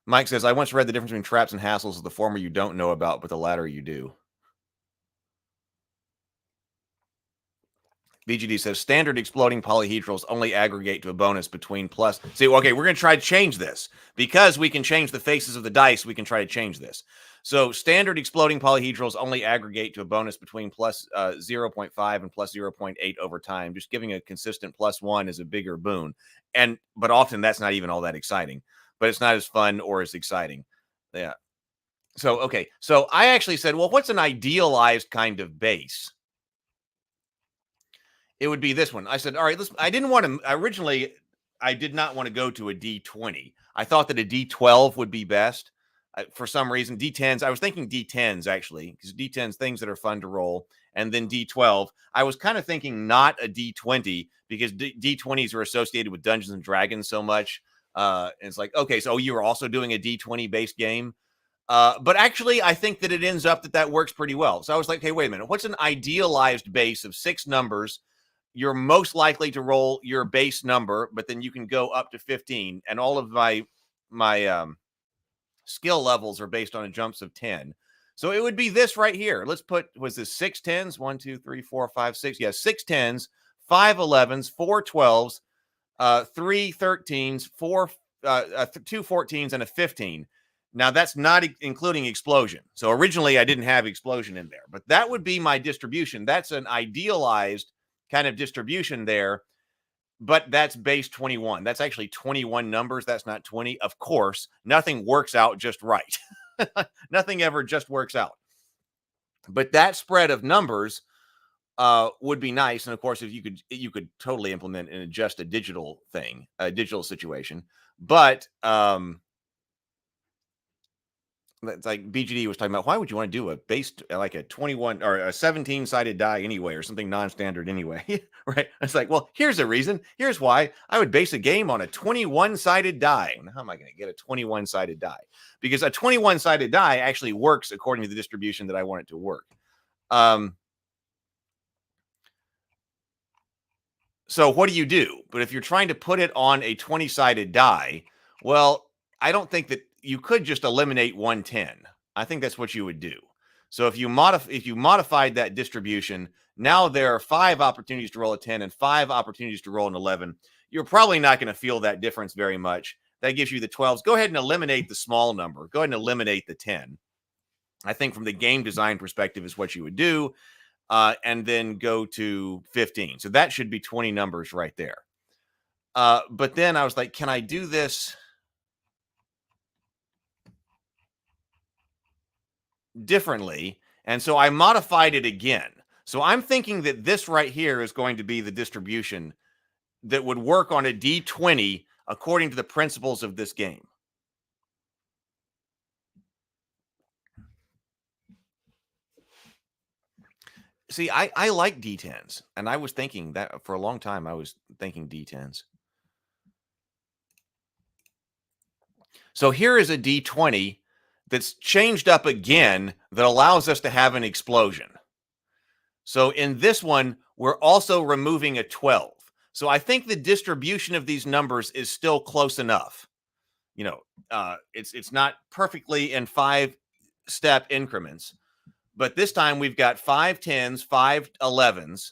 Mike says, I once read the difference between traps and hassles. The former you don't know about, but the latter you do. BGD says, standard exploding polyhedrals only aggregate to a bonus between plus. See, okay, we're going to try to change this. Because we can change the faces of the dice, we can try to change this. So standard exploding polyhedrals only aggregate to a bonus between plus 0.5 and plus 0.8 over time. Just giving a consistent +1 is a bigger boon. But often that's not even all that exciting. But it's not as fun or as exciting. Yeah. So, okay. So I actually said, well, what's an idealized kind of base? it would be this one. I said, all right, listen, I didn't want to originally, I did not want to go to a D20. I thought that a D12 would be best. For some reason, D10s, I was thinking D10s actually, because D10s, things that are fun to roll, and then D12. I was kind of thinking not a D20 because D20s are associated with Dungeons and Dragons so much. And it's like, okay, so you were also doing a D20 based game. But actually, I think that it ends up that works pretty well. So I was like, hey, wait a minute. What's an idealized base of 6 numbers? You're most likely to roll your base number, but then you can go up to 15. And all of my skill levels are based on jumps of 10. So it would be this right here. Let's put, was this 6 10s? 1, 2, 3, 4, 5, 6. Yeah, 6 10s, 5 11s, 4 12s, 3 13s, 2 14s, and a 15. Now, that's not including explosion. So originally, I didn't have explosion in there, but that would be my distribution. That's an idealized kind of distribution there, but that's base 21. That's actually 21 numbers. That's not 20. Of course, nothing works out just right. Nothing ever just works out. But that spread of numbers would be nice. And of course, if you could totally implement and adjust a digital thing, a digital situation. But it's like BGD was talking about, why would you want to do a base like a 21 or a 17 sided die anyway, or something non-standard anyway? Right. It's like, well, here's a reason. Here's why I would base a game on a 21 sided die. And how am I going to get a 21 sided die? Because a 21 sided die actually works according to the distribution that I want it to work. So what do you do? But if you're trying to put it on a 20 sided die, well, I don't think that you could just eliminate 110. I think that's what you would do. So if you modified that distribution, now there are 5 opportunities to roll a 10 and 5 opportunities to roll an 11. You're probably not going to feel that difference very much. That gives you the 12s. Go ahead and eliminate the small number. Go ahead and eliminate the 10. I think from the game design perspective is what you would do. And then go to 15. So that should be 20 numbers right there. But then I was like, can I do this differently? And so I modified it again. So I'm thinking that this right here is going to be the distribution that would work on a D20 according to the principles of this game. See, I like D10s, and I was thinking that for a long time, I was thinking D10s. So here is a D20 that's changed up again that allows us to have an explosion. So in this one, we're also removing a 12. So I think the distribution of these numbers is still close enough. You know, it's not perfectly in 5-step increments. But this time we've got 5 10s, 5 11s,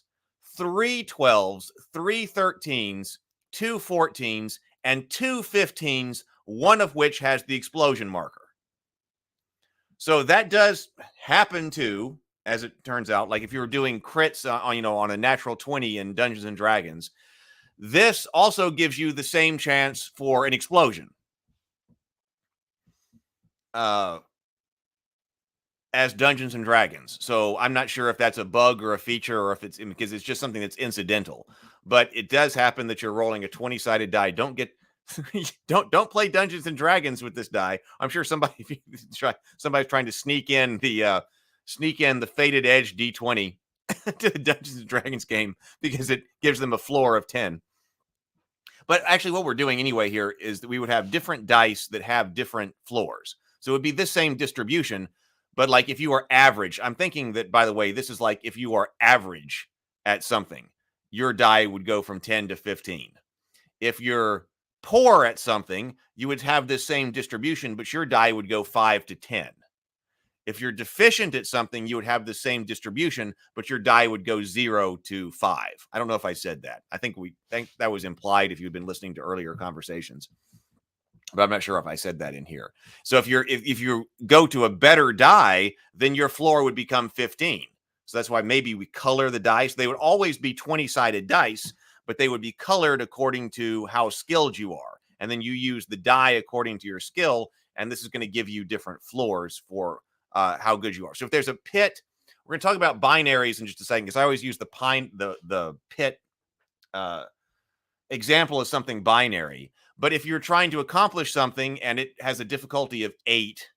3 12s, 3 13s, 2 14s, and 2 15s, one of which has the explosion marker. So that does happen to, as it turns out, like if you were doing crits on a natural 20 in Dungeons and Dragons, this also gives you the same chance for an explosion. As Dungeons and Dragons. So I'm not sure if that's a bug or a feature or if it's because it's just something that's incidental. But it does happen that you're rolling a 20-sided die. Don't play Dungeons and Dragons with this die. I'm sure somebody's trying to sneak in the Fated Edge D20 to the Dungeons and Dragons game because it gives them a floor of 10. But actually what we're doing anyway here is that we would have different dice that have different floors. So it would be this same distribution. But like if you are average, I'm thinking that, by the way, this is like if you are average at something, your die would go from 10 to 15. If you're poor at something, you would have this same distribution, but your die would go 5 to 10. If you're deficient at something, you would have the same distribution, but your die would go 0 to 5. I don't know if I said that. I think that was implied if you've been listening to earlier conversations. But I'm not sure if I said that in here. So if you go to a better die, then your floor would become 15. So that's why maybe we color the dice. They would always be 20-sided dice, but they would be colored according to how skilled you are. And then you use the die according to your skill, and this is going to give you different floors for how good you are. So if there's a pit We're going to talk about binaries in just a second because I always use the pit example as something binary. But if you're trying to accomplish something and it has a difficulty of 8,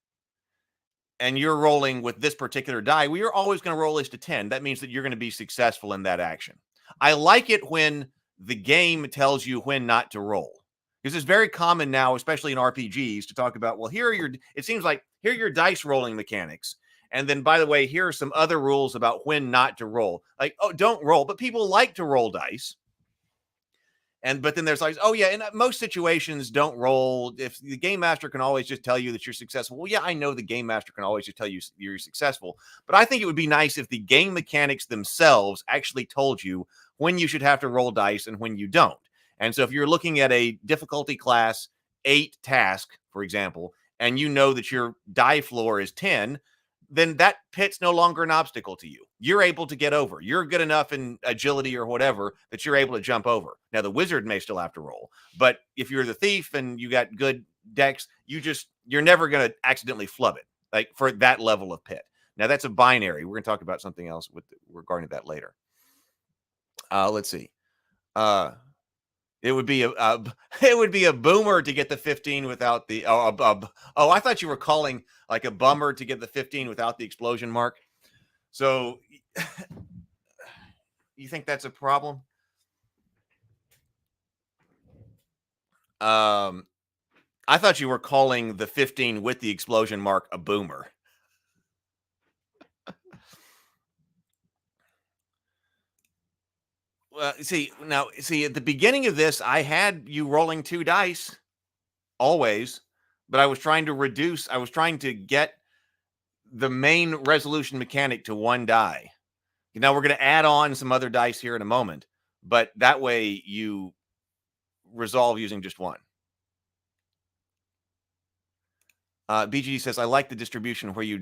and you're rolling with this particular die, we are always going to roll this to 10. That means that you're going to be successful in that action. I like it when the game tells you when not to roll, because it's very common now, especially in RPGs, to talk about, well, it seems like here are your dice rolling mechanics. And then, by the way, here are some other rules about when not to roll. Like, oh, don't roll. But people like to roll dice. But then there's like, oh yeah, in most situations, don't roll. If the game master can always just tell you that you're successful. Well, yeah, I know the game master can always just tell you you're successful. But I think it would be nice if the game mechanics themselves actually told you when you should have to roll dice and when you don't. And so if you're looking at a difficulty class 8 task, for example, and you know that your die floor is 10, then that pit's no longer an obstacle to you. You're able to get over. You're good enough in agility or whatever that you're able to jump over. Now, the wizard may still have to roll, but if you're the thief and you got good decks, you're never going to accidentally flub it, like for that level of pit. Now, that's a binary. We're going to talk about something else regarding that later. Let's see. It would be a boomer to get the 15 without the I thought you were calling like a bummer to get the 15 without the explosion mark. So you think that's a problem? I thought you were calling the 15 with the explosion mark a boomer. Well, see, at the beginning of this, I had you rolling 2 dice always, but I was trying to get the main resolution mechanic to 1 die. Now we're going to add on some other dice here in a moment, but that way you resolve using just 1. BGD says, I like the distribution where you I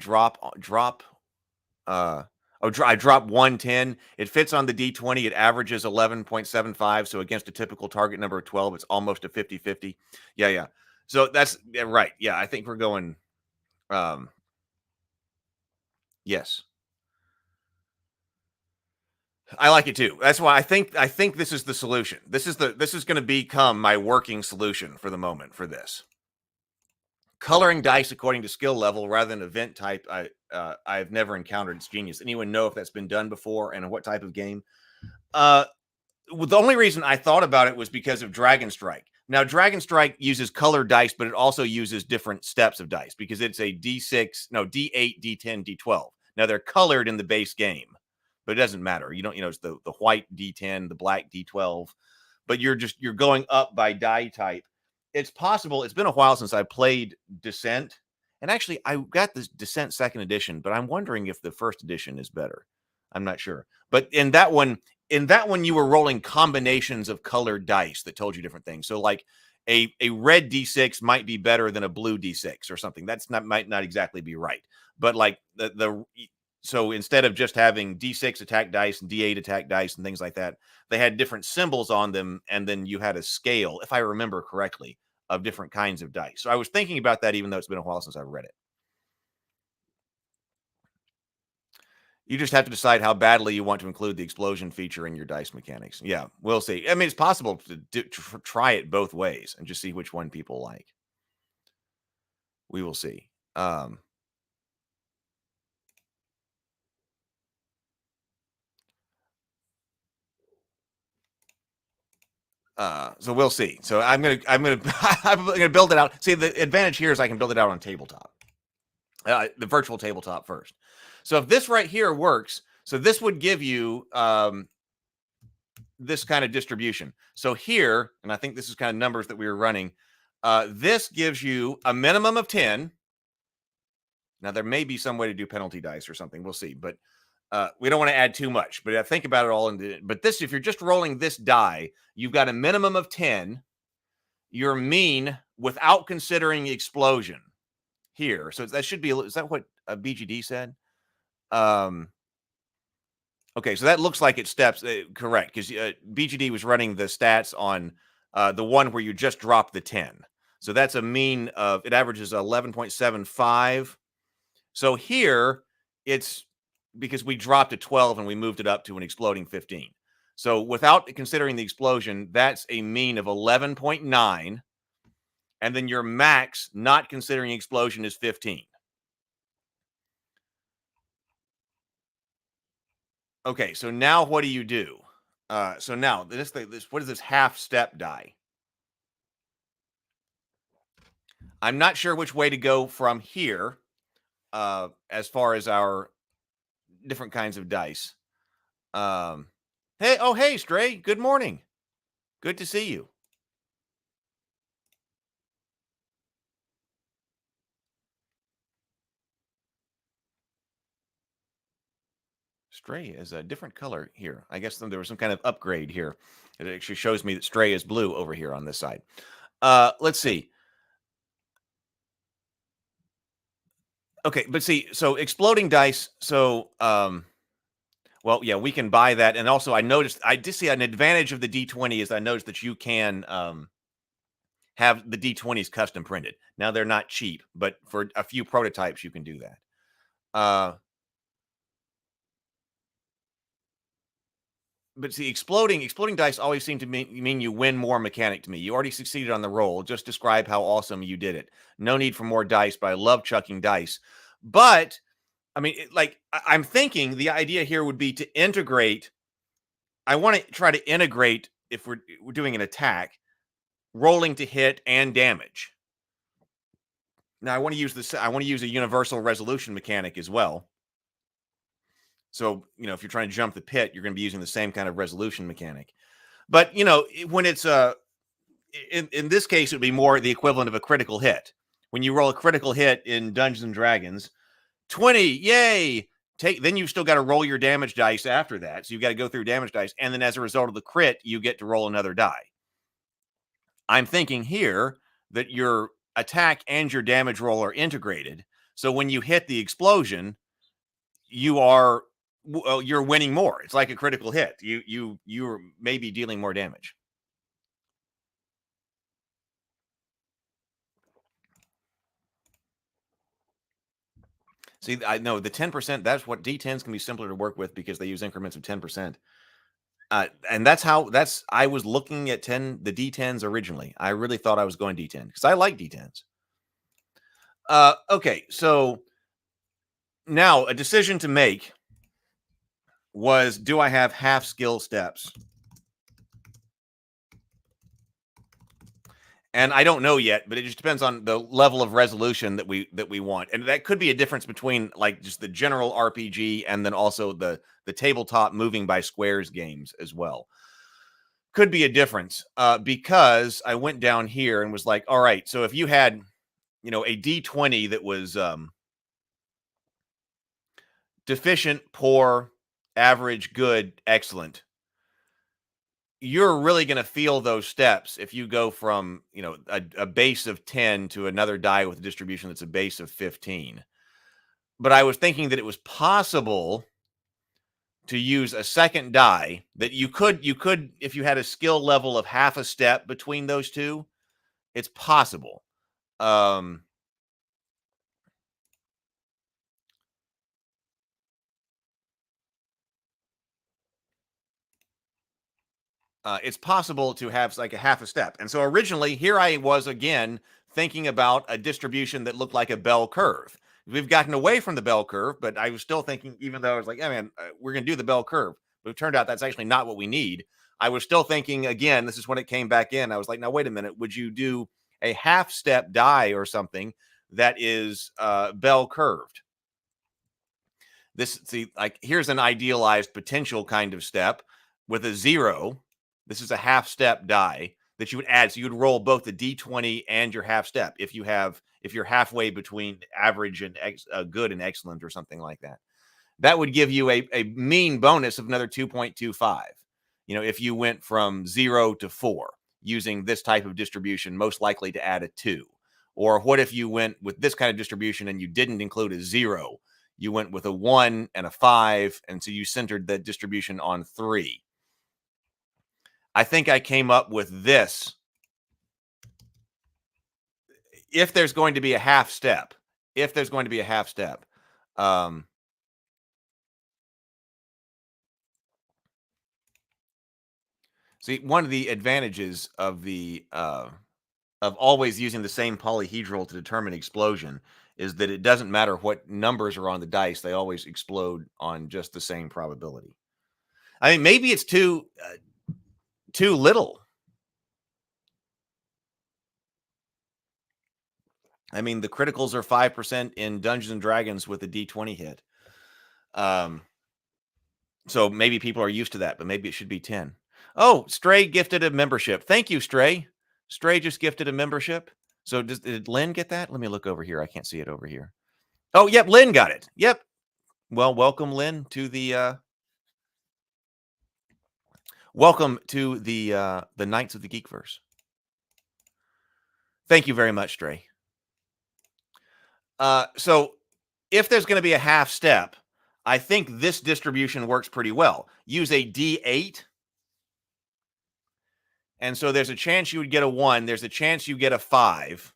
drop 110. It fits on the D20. It averages 11.75. So against a typical target number of 12, it's almost a 50-50. Yeah. So that's right. Yeah, I think we're going. Yes. I like it too. That's why I think this is the solution. This is going to become my working solution for the moment for this. Coloring dice according to skill level rather than event type, I've never encountered. It's genius. Anyone know if that's been done before and what type of game? The only reason I thought about it was because of Dragon Strike. Now, Dragon Strike uses colored dice, but it also uses different steps of dice because it's a D8, D10, D12. Now, they're colored in the base game, but it doesn't matter. It's the white D10, the black D12, but you're going up by die type. It's possible. It's been a while since I played Descent. And actually, I got this Descent 2nd edition, but I'm wondering if the 1st edition is better. I'm not sure. But in that one, you were rolling combinations of colored dice that told you different things. So like a red D6 might be better than a blue D6 or something. Might not exactly be right. But like so instead of just having D6 attack dice and D8 attack dice and things like that, they had different symbols on them. And then you had a scale, if I remember correctly, of different kinds of dice. So I was thinking about that, even though it's been a while since I've read it. You just have to decide how badly you want to include the explosion feature in your dice mechanics. Yeah, we'll see. I mean, it's possible to try it both ways and just see which one people like. We will see. So we'll see. So I'm gonna build it out. See, the advantage here is I can build it out on tabletop, the virtual tabletop first. So if this right here works, so this would give you this kind of distribution. So here, and I think this is kind of numbers that we were running. This gives you a minimum of 10. Now there may be some way to do penalty dice or something. We'll see, but we don't want to add too much. But think about it all. But this, if you're just rolling this die, you've got a minimum of 10. Your mean without considering the explosion here. So that should be. Is that what BGD said? Okay, so that looks like it steps correct because BGD was running the stats on the one where you just drop the 10. So that's a mean of, it averages 11.75. So here it's because we dropped a 12 and we moved it up to an exploding 15. So without considering the explosion, that's a mean of 11.9. And then your max, not considering explosion, is 15. Okay, so now what do you do? So now this what is this half step die? I'm not sure which way to go from here, as far as our different kinds of dice. Hey, Stray, good morning. Good to see you. Stray is a different color here. I guess there was some kind of upgrade here. It actually shows me that Stray is blue over here on this side. Let's see. Okay, but see, so exploding dice. So, well, yeah, we can buy that. And also, I did see an advantage of the D20 is I noticed that you can have the D20s custom printed. Now they're not cheap, but for a few prototypes, you can do that. But see, exploding dice always seem to mean you win more mechanic to me. You already succeeded on the roll. Just describe how awesome you did it. No need for more dice, but I love chucking dice. But I mean, I'm thinking the idea here would be to integrate. I want to try to integrate if we're doing an attack, rolling to hit and damage. Now I want to use this. I want to use a universal resolution mechanic as well. So, if you're trying to jump the pit, you're going to be using the same kind of resolution mechanic. But, when it's in this case, it would be more the equivalent of a critical hit. When you roll a critical hit in Dungeons and Dragons, 20, yay! Then you've still got to roll your damage dice after that. So you've got to go through damage dice. And then as a result of the crit, you get to roll another die. I'm thinking here that your attack and your damage roll are integrated. So when you hit the explosion, you're winning more. It's like a critical hit. You're maybe dealing more damage. See, I know the 10%, that's what D10s can be simpler to work with because they use increments of 10%. And I was looking at the D10s originally. I really thought I was going D10 because I like D10s. Okay, so now a decision to make was, do I have half skill steps? And I don't know yet, but it just depends on the level of resolution that we want. And that could be a difference between like just the general RPG and then also the tabletop moving by squares games as well. Could be a difference because I went down here and was like, all right, so if you had, a D20 that was deficient, poor, average, good, excellent, you're really going to feel those steps if you go from, a base of 10 to another die with a distribution that's a base of 15. But I was thinking that it was possible to use a second die that you could, if you had a skill level of half a step between those two, it's possible. It's possible to have like a half a step. And so originally here I was again thinking about a distribution that looked like a bell curve. We've gotten away from the bell curve, but I was still thinking, even though I was like, we're going to do the bell curve, but it turned out that's actually not what we need. I was still thinking, again, this is when it came back in. I was like, now, wait a minute. Would you do a half step die or something that is bell curved? Here's an idealized potential kind of step with a 0. This is a half step die that you would add. So you would roll both the D20 and your half step if you're halfway between average and good and excellent or something like that. That would give you a mean bonus of another 2.25. If you went from 0 to 4 using this type of distribution, most likely to add a 2. Or what if you went with this kind of distribution and you didn't include a 0? You went with a 1 and a 5, and so you centered the distribution on 3. I think I came up with this. If there's going to be a half step, See, one of the advantages of the of always using the same polyhedral to determine explosion is that it doesn't matter what numbers are on the dice; they always explode on just the same probability. I mean, maybe it's too little. I mean, the criticals are 5% in Dungeons and Dragons with a D20 hit. So maybe people are used to that, but maybe it should be 10. Oh, Stray gifted a membership. Thank you, Stray. Stray just gifted a membership. So did Lynn get that? Let me look over here. I can't see it over here. Oh, yep, Lynn got it. Yep. Well, welcome, Lynn, to the Knights of the Geekverse. Thank you very much, Stray. So if there's going to be a half step, I think this distribution works pretty well. Use a D8. And so there's a chance you would get a 1. There's a chance you get a 5.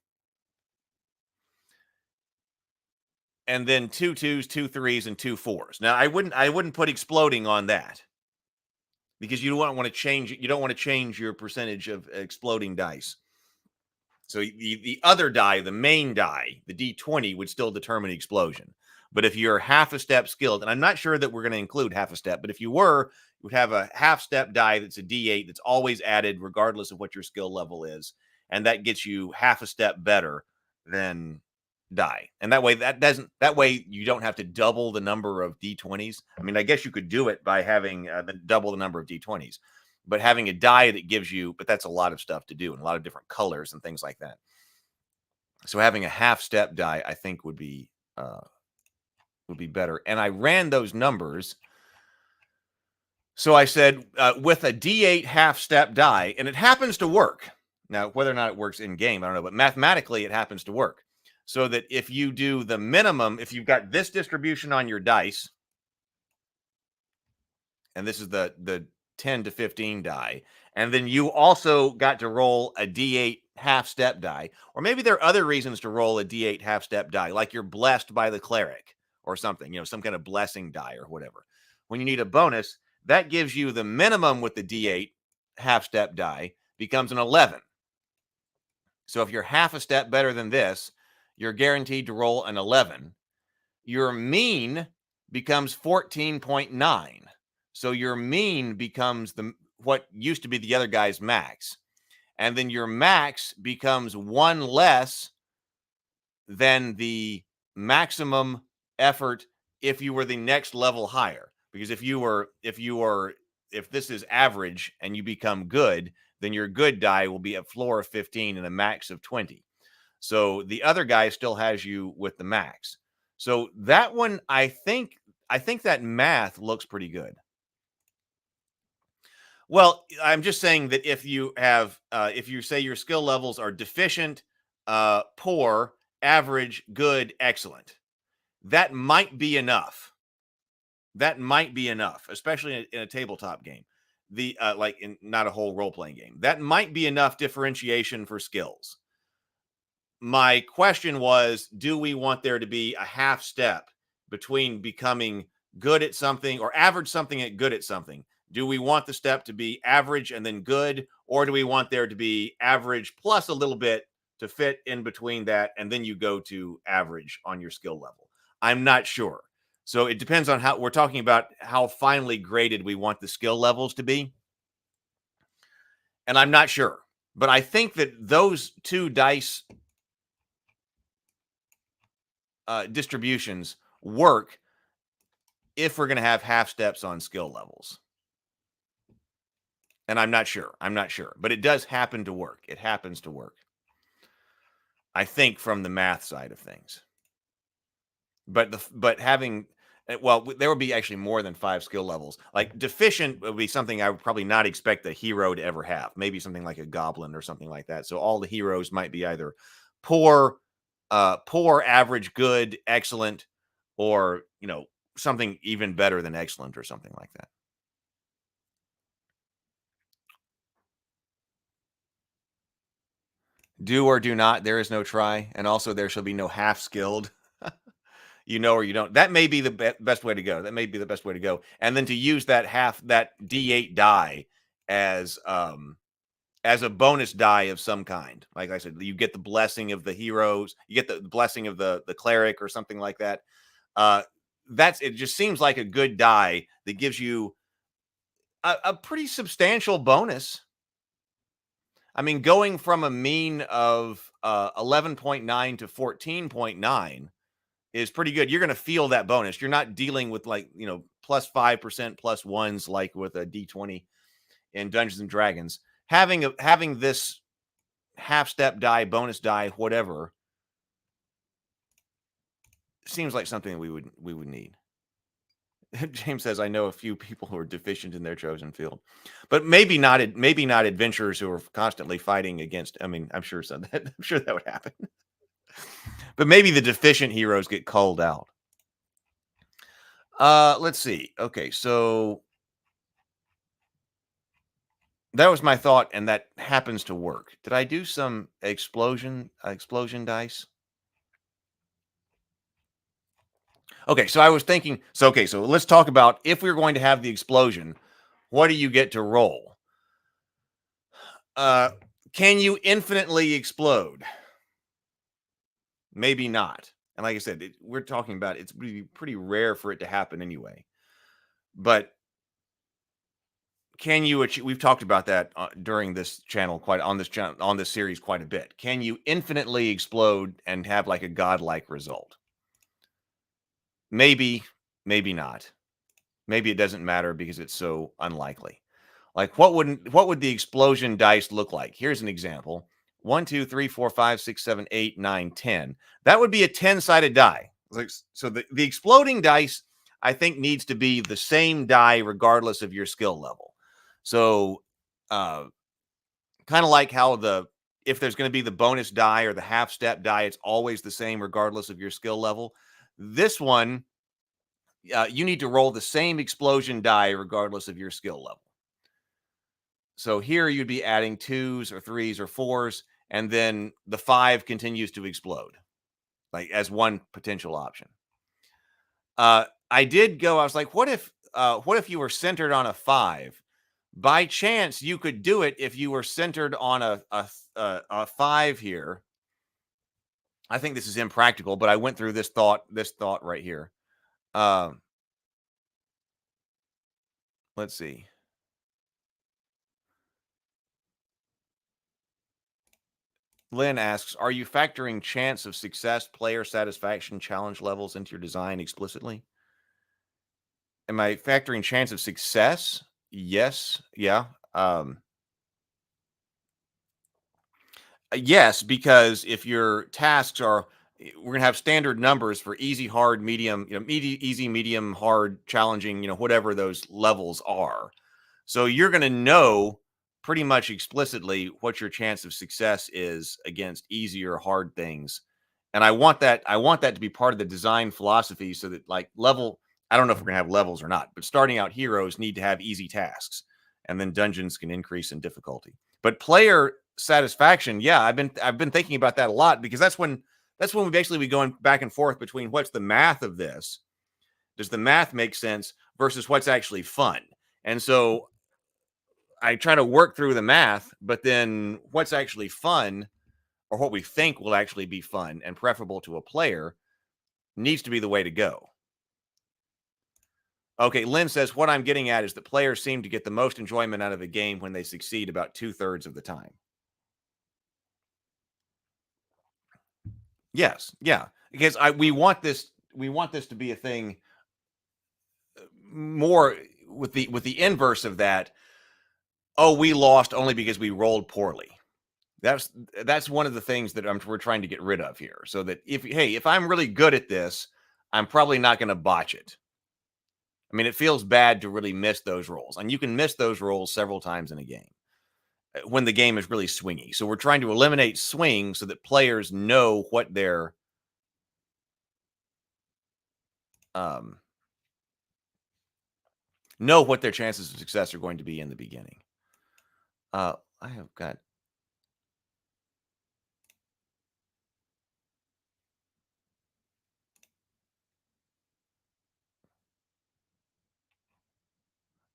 And then 2 2s, 2 3s, and 2 4s. Now, I wouldn't put exploding on that because you don't want to change. You don't want to change your percentage of exploding dice. So the other die, the main die, the D20, would still determine explosion. But if you're half a step skilled, and I'm not sure that we're going to include half a step, but if you were, you would have a half step die that's a D8 that's always added regardless of what your skill level is. And that gets you half a step better than die. And that way you don't have to double the number of D20s. I mean, I guess you could do it by having double the number of D20s. But having a die that gives you, but that's a lot of stuff to do and a lot of different colors and things like that. So having a half step die, I think would be better. And I ran those numbers. So I said with a D8 half step die, and it happens to work. Now, whether or not it works in game, I don't know, but mathematically it happens to work. So that if you do the minimum, if you've got this distribution on your dice, and this is the 10 to 15 die, and then you also got to roll a D8 half step die, or maybe there are other reasons to roll a D8 half step die, like you're blessed by the cleric or something, some kind of blessing die or whatever. When you need a bonus, that gives you the minimum with the D8 half step die becomes an 11. So if you're half a step better than this, you're guaranteed to roll an 11. Your mean becomes 14.9. So your mean becomes what used to be the other guy's max. And then your max becomes 1 less than the maximum effort if you were the next level higher. Because if this is average and you become good, then your good die will be a floor of 15 and a max of 20. So the other guy still has you with the max. So that one, I think that math looks pretty good. Well, I'm just saying that if you have, if you say your skill levels are deficient, poor, average, good, excellent, that might be enough. That might be enough, especially in a tabletop game. Like in not a whole role-playing game. That might be enough differentiation for skills. My question was, do we want there to be a half step between becoming good at something or average something at good at something? Do we want the step to be average and then good, or do we want there to be average plus a little bit to fit in between that, and then you go to average on your skill level? I'm not sure. So it depends on how we're talking about how finely graded we want the skill levels to be. And I'm not sure. But I think that those two dice distributions work if we're going to have half steps on skill levels. And I'm not sure. But it does happen to work. It happens to work. I think from the math side of things. But having, well, there would be actually more than 5 skill levels. Like deficient would be something I would probably not expect a hero to ever have. Maybe something like a goblin or something like that. So all the heroes might be either poor, average, good, excellent, or, something even better than excellent or something like that. Do or do not, there is no try. And also there shall be no half skilled. Or you don't. That may be the best way to go. And then to use that D8 die as a bonus die of some kind. Like I said, you get the blessing of the heroes, you get the blessing of the cleric or something like that. That's it. Just seems like a good die that gives you a pretty substantial bonus. I mean, going from a mean of 11.9 to 14.9 is pretty good. You're going to feel that bonus. You're not dealing with like, plus 5% plus ones like with a D20 in Dungeons and Dragons. Having this half step die, bonus die, whatever, seems like something we would need. James says, "I know a few people who are deficient in their chosen field, but maybe not adventurers who are constantly fighting against." I mean, I'm sure that would happen, but maybe the deficient heroes get culled out. Let's see. Okay, so that was my thought, and that happens to work. Did I do some explosion dice? Okay, so I was thinking, so let's talk about if we're going to have the explosion, what do you get to roll? Can you infinitely explode? Maybe not. And like I said, we're talking about it's pretty rare for it to happen anyway. But can you achieve? We've talked about that during this channel on this series quite a bit. Can you infinitely explode and have like a godlike result? Maybe, maybe not. Maybe it doesn't matter because it's so unlikely. Like what would the explosion dice look like? Here's an example. 1, 2, 3, 4, 5, 6, 7, 8, 9, 10. That would be a 10-sided die. So the exploding dice, I think, needs to be the same die regardless of your skill level. So kind of like how if there's going to be the bonus die or the half step die, it's always the same regardless of your skill level. This one, you need to roll the same explosion die regardless of your skill level. So here you'd be adding 2s or 3s or 4s, and then the 5 continues to explode, like as one potential option. I was like, what if you were centered on a 5? By chance, you could do it if you were centered on a 5 here. I think this is impractical, but I went through this thought right here. Let's see. Lynn asks, are you factoring chance of success, player satisfaction, challenge levels into your design explicitly? Am I factoring chance of success? Yes. Yeah. Yes, because if your tasks are, we're going to have standard numbers for easy, hard, medium, easy, medium, hard, challenging, whatever those levels are. So you're going to know pretty much explicitly what your chance of success is against easy or hard things. And I want that to be part of the design philosophy so that like I don't know if we're going to have levels or not, but starting out heroes need to have easy tasks and then dungeons can increase in difficulty. But player satisfaction, yeah, I've been thinking about that a lot because that's when we basically be going back and forth between what's the math of this. Does the math make sense versus what's actually fun? And so I try to work through the math, but then what's actually fun or what we think will actually be fun and preferable to a player needs to be the way to go. Okay, Lynn says, what I'm getting at is that players seem to get the most enjoyment out of a game when they succeed about 2/3 of the time. Yes, yeah, because we want this to be a thing more with the inverse of that. Oh, we lost only because we rolled poorly. That's one of the things that we're trying to get rid of here. So that if I'm really good at this, I'm probably not going to botch it. I mean, it feels bad to really miss those rolls, and you can miss those rolls several times in a game when the game is really swingy. So we're trying to eliminate swing so that players know what their chances of success are going to be in the beginning. I have got.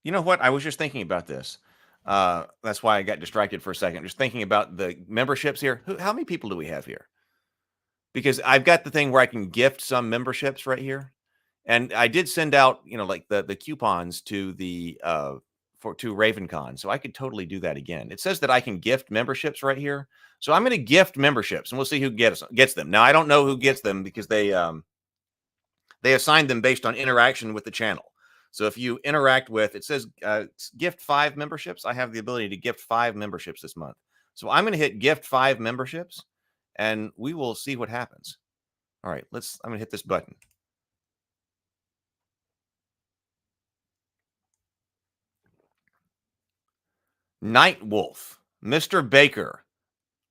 You know what? I was just thinking about this. That's why I got distracted for a second. Just thinking about the memberships here. How many people do we have here? Because I've got the thing where I can gift some memberships right here. And I did send out, like the coupons to the to RavenCon. So I could totally do that again. It says that I can gift memberships right here. So I'm going to gift memberships and we'll see who gets them. Now I don't know who gets them because they assigned them based on interaction with the channel. So if you interact with, it says gift 5 memberships. I have the ability to gift 5 memberships this month. So I'm going to hit gift 5 memberships and we will see what happens. All right, I'm going to hit this button. Night Wolf, Mr. Baker,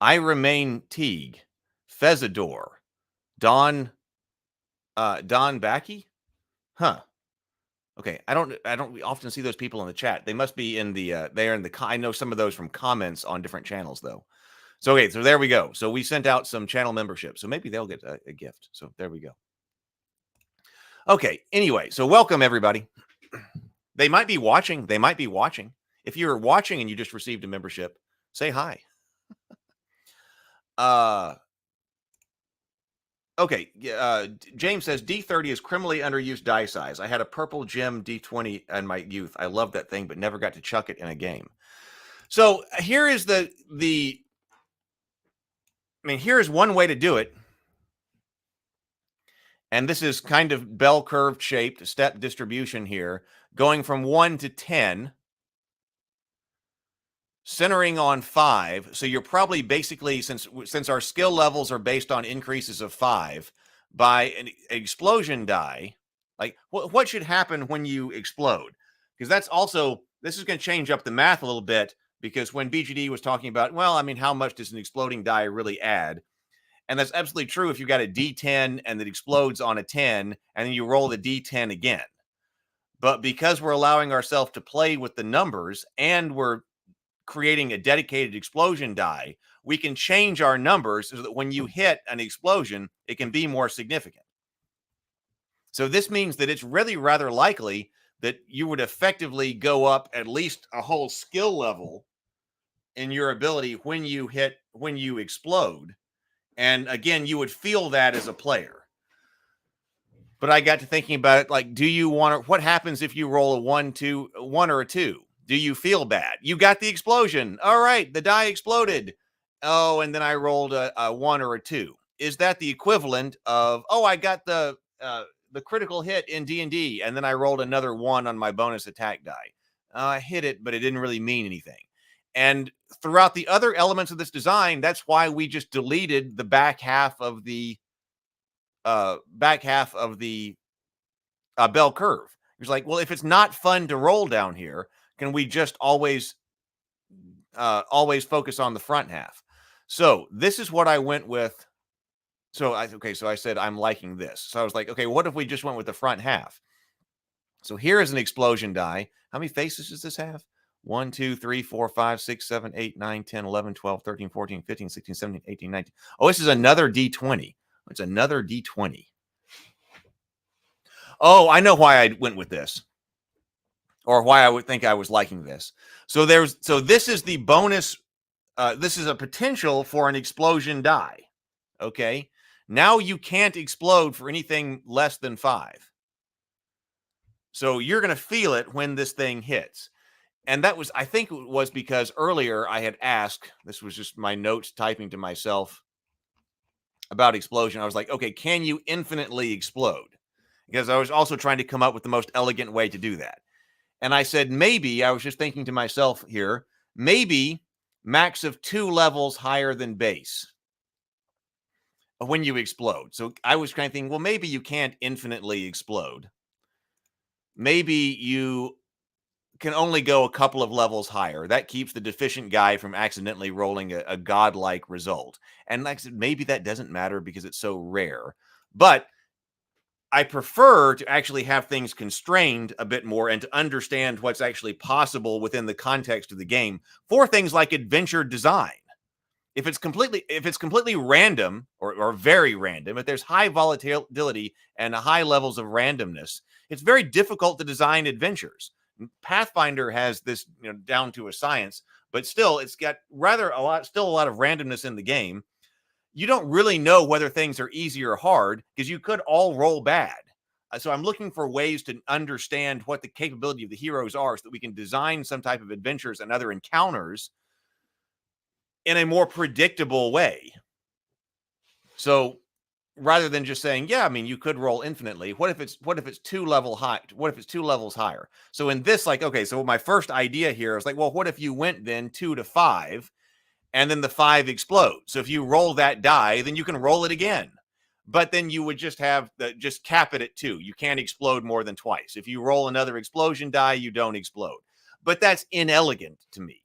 I Remain Teague, Fezador, Don Backy? Huh. Okay, I don't often see those people in the chat. They must be in the they are in the I know some of those from comments on different channels though. So okay, so there we go. So we sent out some channel memberships. So maybe they'll get a gift. So there we go. Okay, anyway, so welcome everybody. They might be watching. They might be watching. If you're watching and you just received a membership, say hi. Okay. James says D30 is criminally underused die size. I had a purple gem D20 in my youth. I loved that thing, but never got to chuck it in a game. So here is here is one way to do it. And this is kind of bell curve shaped step distribution here, going from 1 to 10. Centering on 5, so you're probably basically, since our skill levels are based on increases of 5, by an explosion die, like what should happen when you explode? Because that's also, this is going to change up the math a little bit, because when BGD was talking about, well, how much does an exploding die really add? And that's absolutely true if you got a D10 and it explodes on a 10, and then you roll the D10 again. But because we're allowing ourselves to play with the numbers and we're creating a dedicated explosion die, we can change our numbers so that when you hit an explosion, it can be more significant. So this means that it's really rather likely that you would effectively go up at least a whole skill level in your ability when you explode. And again, you would feel that as a player. But I got to thinking about it, like, what happens if you roll a 1 or a 2? Do you feel bad? You got the explosion. All right, the die exploded. Oh, and then I rolled a 1 or a 2. Is that the equivalent of, oh, I got the critical hit in D&D, and then I rolled another 1 on my bonus attack die. I hit it, but it didn't really mean anything. And throughout the other elements of this design, that's why we just deleted the back half of the bell curve. It's like, well, if it's not fun to roll down here, can we just always focus on the front half? So this is what I went with. So I said, I'm liking this. So I was like, okay, what if we just went with the front half? So here is an explosion die. How many faces does this have? 1, 2, 3, 4, 5, 6, 7, 8, 9, 10, 11, 12, 13, 14, 15, 16, 17, 18, 19. Oh, this is another D20. It's another D20. Oh, I know why I went with this. Or why I would think I was liking this. So this is the bonus. This is a potential for an explosion die. Okay. Now you can't explode for anything less than 5. So you're going to feel it when this thing hits. And I think it was because earlier I had asked, this was just my notes typing to myself about explosion. I was like, okay, can you infinitely explode? Because I was also trying to come up with the most elegant way to do that. And I said, maybe, I was just thinking to myself here, maybe max of 2 levels higher than base when you explode. So I was kind of thinking, well, maybe you can't infinitely explode. Maybe you can only go a couple of levels higher. That keeps the deficient guy from accidentally rolling a godlike result. And like I said, maybe that doesn't matter because it's so rare. But I prefer to actually have things constrained a bit more and to understand what's actually possible within the context of the game for things like adventure design. If it's completely random or very random, if there's high volatility and high levels of randomness, it's very difficult to design adventures. Pathfinder has this, down to a science, but still it's got still a lot of randomness in the game. You don't really know whether things are easy or hard because you could all roll bad. So I'm looking for ways to understand what the capability of the heroes are so that we can design some type of adventures and other encounters in a more predictable way. So rather than just saying, yeah, I mean, you could roll infinitely. What if it's 2 levels higher? So in this, like, okay, so my first idea here is like, well, what if you went then 2 to 5 and then the 5 explodes? So if you roll that die, then you can roll it again. But then you would just just cap it at 2. You can't explode more than twice. If you roll another explosion die, you don't explode. But that's inelegant to me.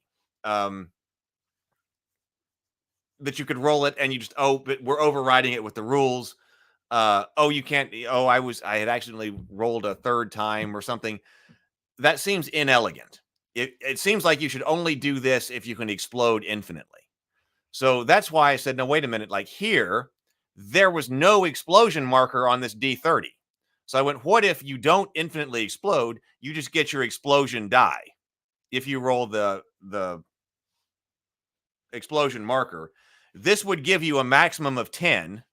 That you could roll it and you just, but we're overriding it with the rules. You can't. I had accidentally rolled a third time or something. That seems inelegant. It seems like you should only do this if you can explode infinitely. So that's why I said, no, wait a minute. Like here, there was no explosion marker on this D30. So I went, what if you don't infinitely explode? You just get your explosion die. If you roll the explosion marker, this would give you a maximum of 10.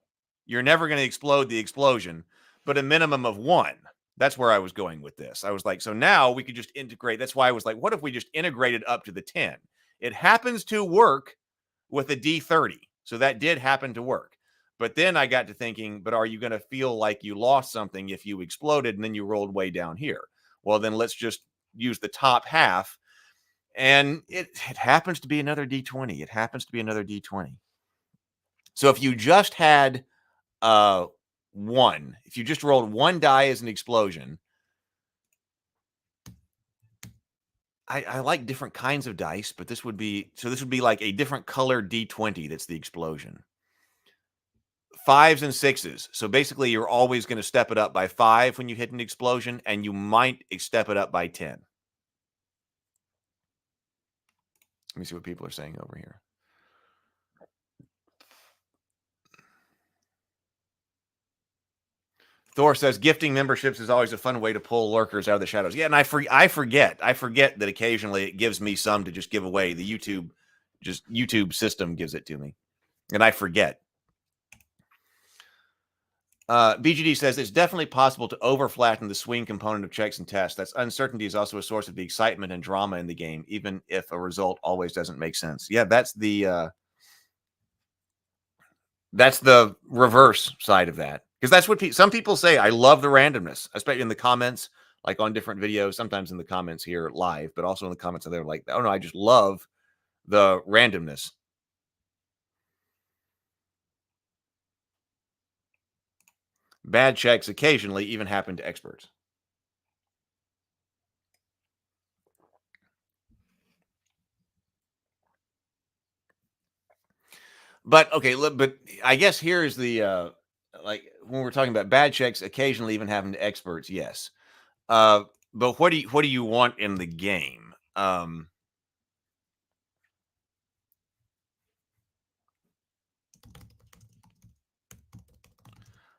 You're never going to explode the explosion, but a minimum of 1. That's where I was going with this. I was like, so now we could just integrate. That's why I was like, what if we just integrated up to the 10? It happens to work with a D30. So that did happen to work. But then I got to thinking, but are you going to feel like you lost something if you exploded and then you rolled way down here? Well, then let's just use the top half. And it happens to be another D20. It happens to be another D20. So if you just had 1, if you just rolled 1 die as an explosion, I like different kinds of dice, but this would be like a different color D20 that's the explosion. 5s and 6s. So basically you're always going to step it up by 5 when you hit an explosion, and you might step it up by 10. Let me see what people are saying over here. Thor says gifting memberships is always a fun way to pull lurkers out of the shadows. Yeah, and I forget that occasionally it gives me some to just give away. The YouTube system gives it to me, and I forget. BGD says it's definitely possible to over-flatten the swing component of checks and tests. That's uncertainty is also a source of the excitement and drama in the game, even if a result always doesn't make sense. Yeah, that's the reverse side of that. Because that's what some people say. I love the randomness, especially in the comments, like on different videos, sometimes in the comments here live, but also in the comments they're like, oh no, I just love the randomness. Bad checks occasionally even happen to experts. But okay, but I guess here's the like when we're talking about bad checks occasionally even happen to experts, yes. But what do you want in the game?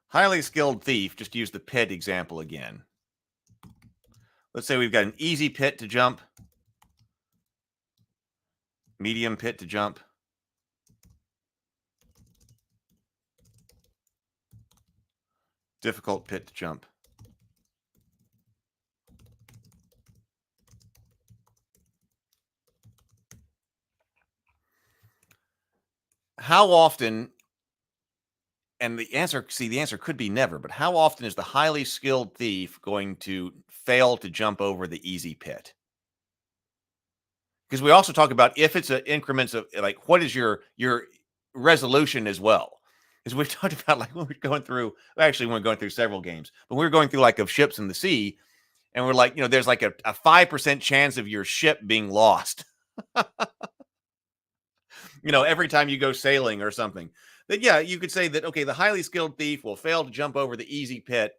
Highly skilled thief, just use the pit example again. Let's say we've got an easy pit to jump, medium pit to jump, difficult pit to jump. How often, and the answer could be never, but how often is the highly skilled thief going to fail to jump over the easy pit? Because we also talk about if it's increments of like, what is your resolution as well? Because we've talked about like when we're going through, actually when we're going through several games, but we're going through like of ships in the sea, and we're like, there's like a 5% chance of your ship being lost. Every time you go sailing or something. That, yeah, you could say that, okay, the highly skilled thief will fail to jump over the easy pit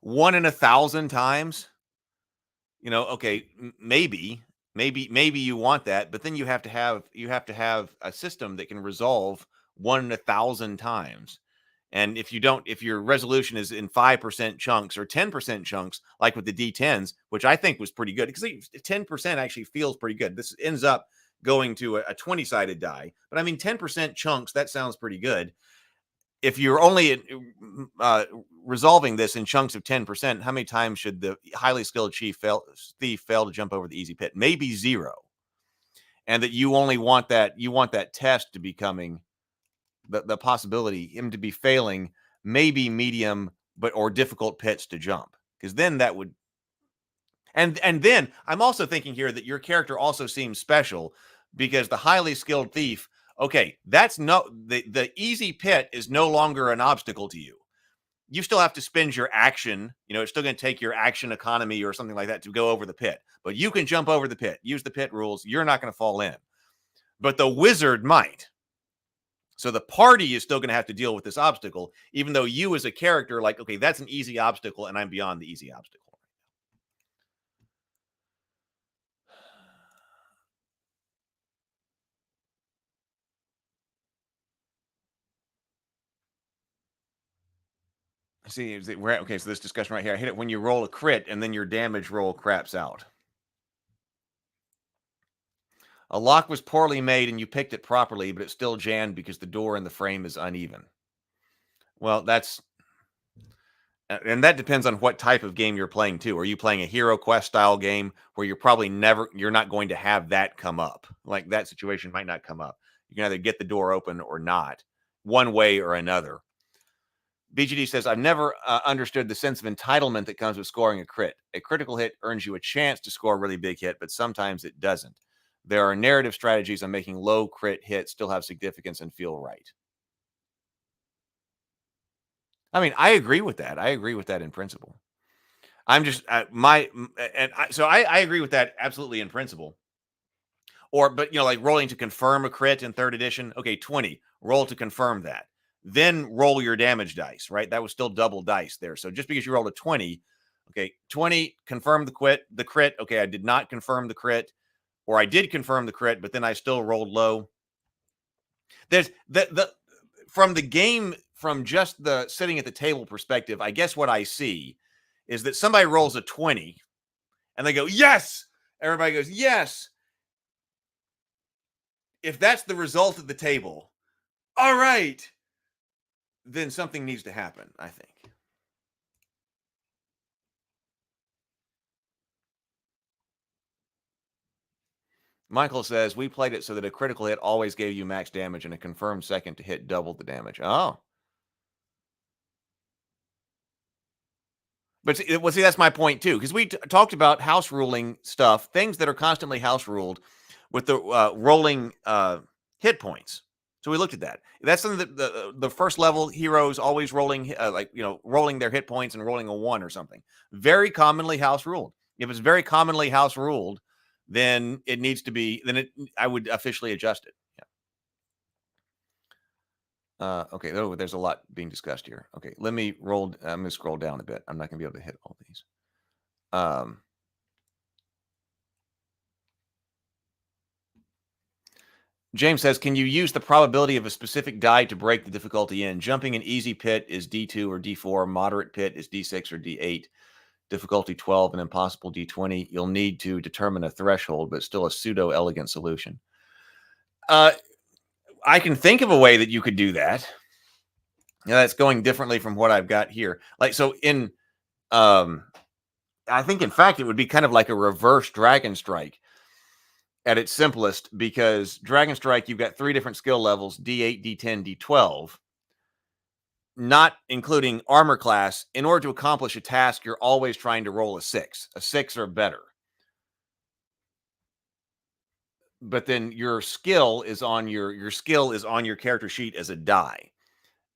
1 in 1,000 times. Okay, maybe you want that, but then you have to have a system that can resolve 1 in 1,000 times. And if your resolution is in 5% chunks or 10% chunks, like with the D10s, which I think was pretty good, because 10% actually feels pretty good. This ends up going to a 20-sided die, but I mean, 10% chunks, that sounds pretty good. If you're only resolving this in chunks of 10%, how many times should the highly skilled thief fail to jump over the easy pit? Maybe 0. And that you only want that test to be coming, the possibility, him to be failing maybe medium or difficult pits to jump, because then that would, and then I'm also thinking here that your character also seems special, because the highly skilled thief, okay, that's the easy pit is no longer an obstacle to you. You still have to spend your action, it's still going to take your action economy or something like that to go over the pit, but you can jump over the pit, use the pit rules, you're not going to fall in, but the wizard might. So the party is still going to have to deal with this obstacle, even though you as a character, like, okay, that's an easy obstacle and I'm beyond the easy obstacle. See, okay, so this discussion right here, I hit it when you roll a crit and then your damage roll craps out. A lock was poorly made and you picked it properly, but it's still jammed because the door in the frame is uneven. Well, and that depends on what type of game you're playing too. Are you playing a Hero Quest style game where you're not going to have that come up? Like, that situation might not come up. You can either get the door open or not, one way or another. BGD says, I've never understood the sense of entitlement that comes with scoring a crit. A critical hit earns you a chance to score a really big hit, but sometimes it doesn't. There are narrative strategies on making low crit hits still have significance and feel right. I mean, I agree with that. I agree with that in principle. I'm just so I agree with that absolutely in principle. But like rolling to confirm a crit in 3rd edition. Okay, 20. Roll to confirm that. Then roll your damage dice, right? That was still double dice there. So just because you rolled a 20, okay, 20, confirm the crit. Okay, I did not confirm the crit, or I did confirm the crit, but then I still rolled low. There's from the game, from just the sitting at the table perspective, I guess what I see is that somebody rolls a 20 and they go, yes! Everybody goes, yes! If that's the result of the table, all right, then something needs to happen, I think. Michael says, we played it so that a critical hit always gave you max damage and a confirmed second to hit doubled the damage. Oh. But see, that's my point too, because we talked about house ruling stuff, things that are constantly house ruled with the rolling hit points. So we looked at that. That's something that the first level heroes always rolling, rolling their hit points and rolling a 1 or something. Very commonly house ruled. If it's very commonly house ruled, then it needs to be. I would officially adjust it. Yeah. Okay. Oh, there's a lot being discussed here. Okay, let me roll. I'm going to scroll down a bit. I'm not going to be able to hit all these. James says, can you use the probability of a specific die to break the difficulty in? Jumping an easy pit is D2 or D4. Moderate pit is D6 or D8. Difficulty 12 and impossible D20. You'll need to determine a threshold, but still a pseudo-elegant solution. I can think of a way that you could do that. That's going differently from what I've got here. Like, so in, I think, in fact, it would be kind of like a reverse Dragon Strike at its simplest, because Dragon Strike, you've got 3 different skill levels, D8, D10, D12, not including armor class. In order to accomplish a task, you're always trying to roll a 6 or better. But then your skill is on your character sheet as a die.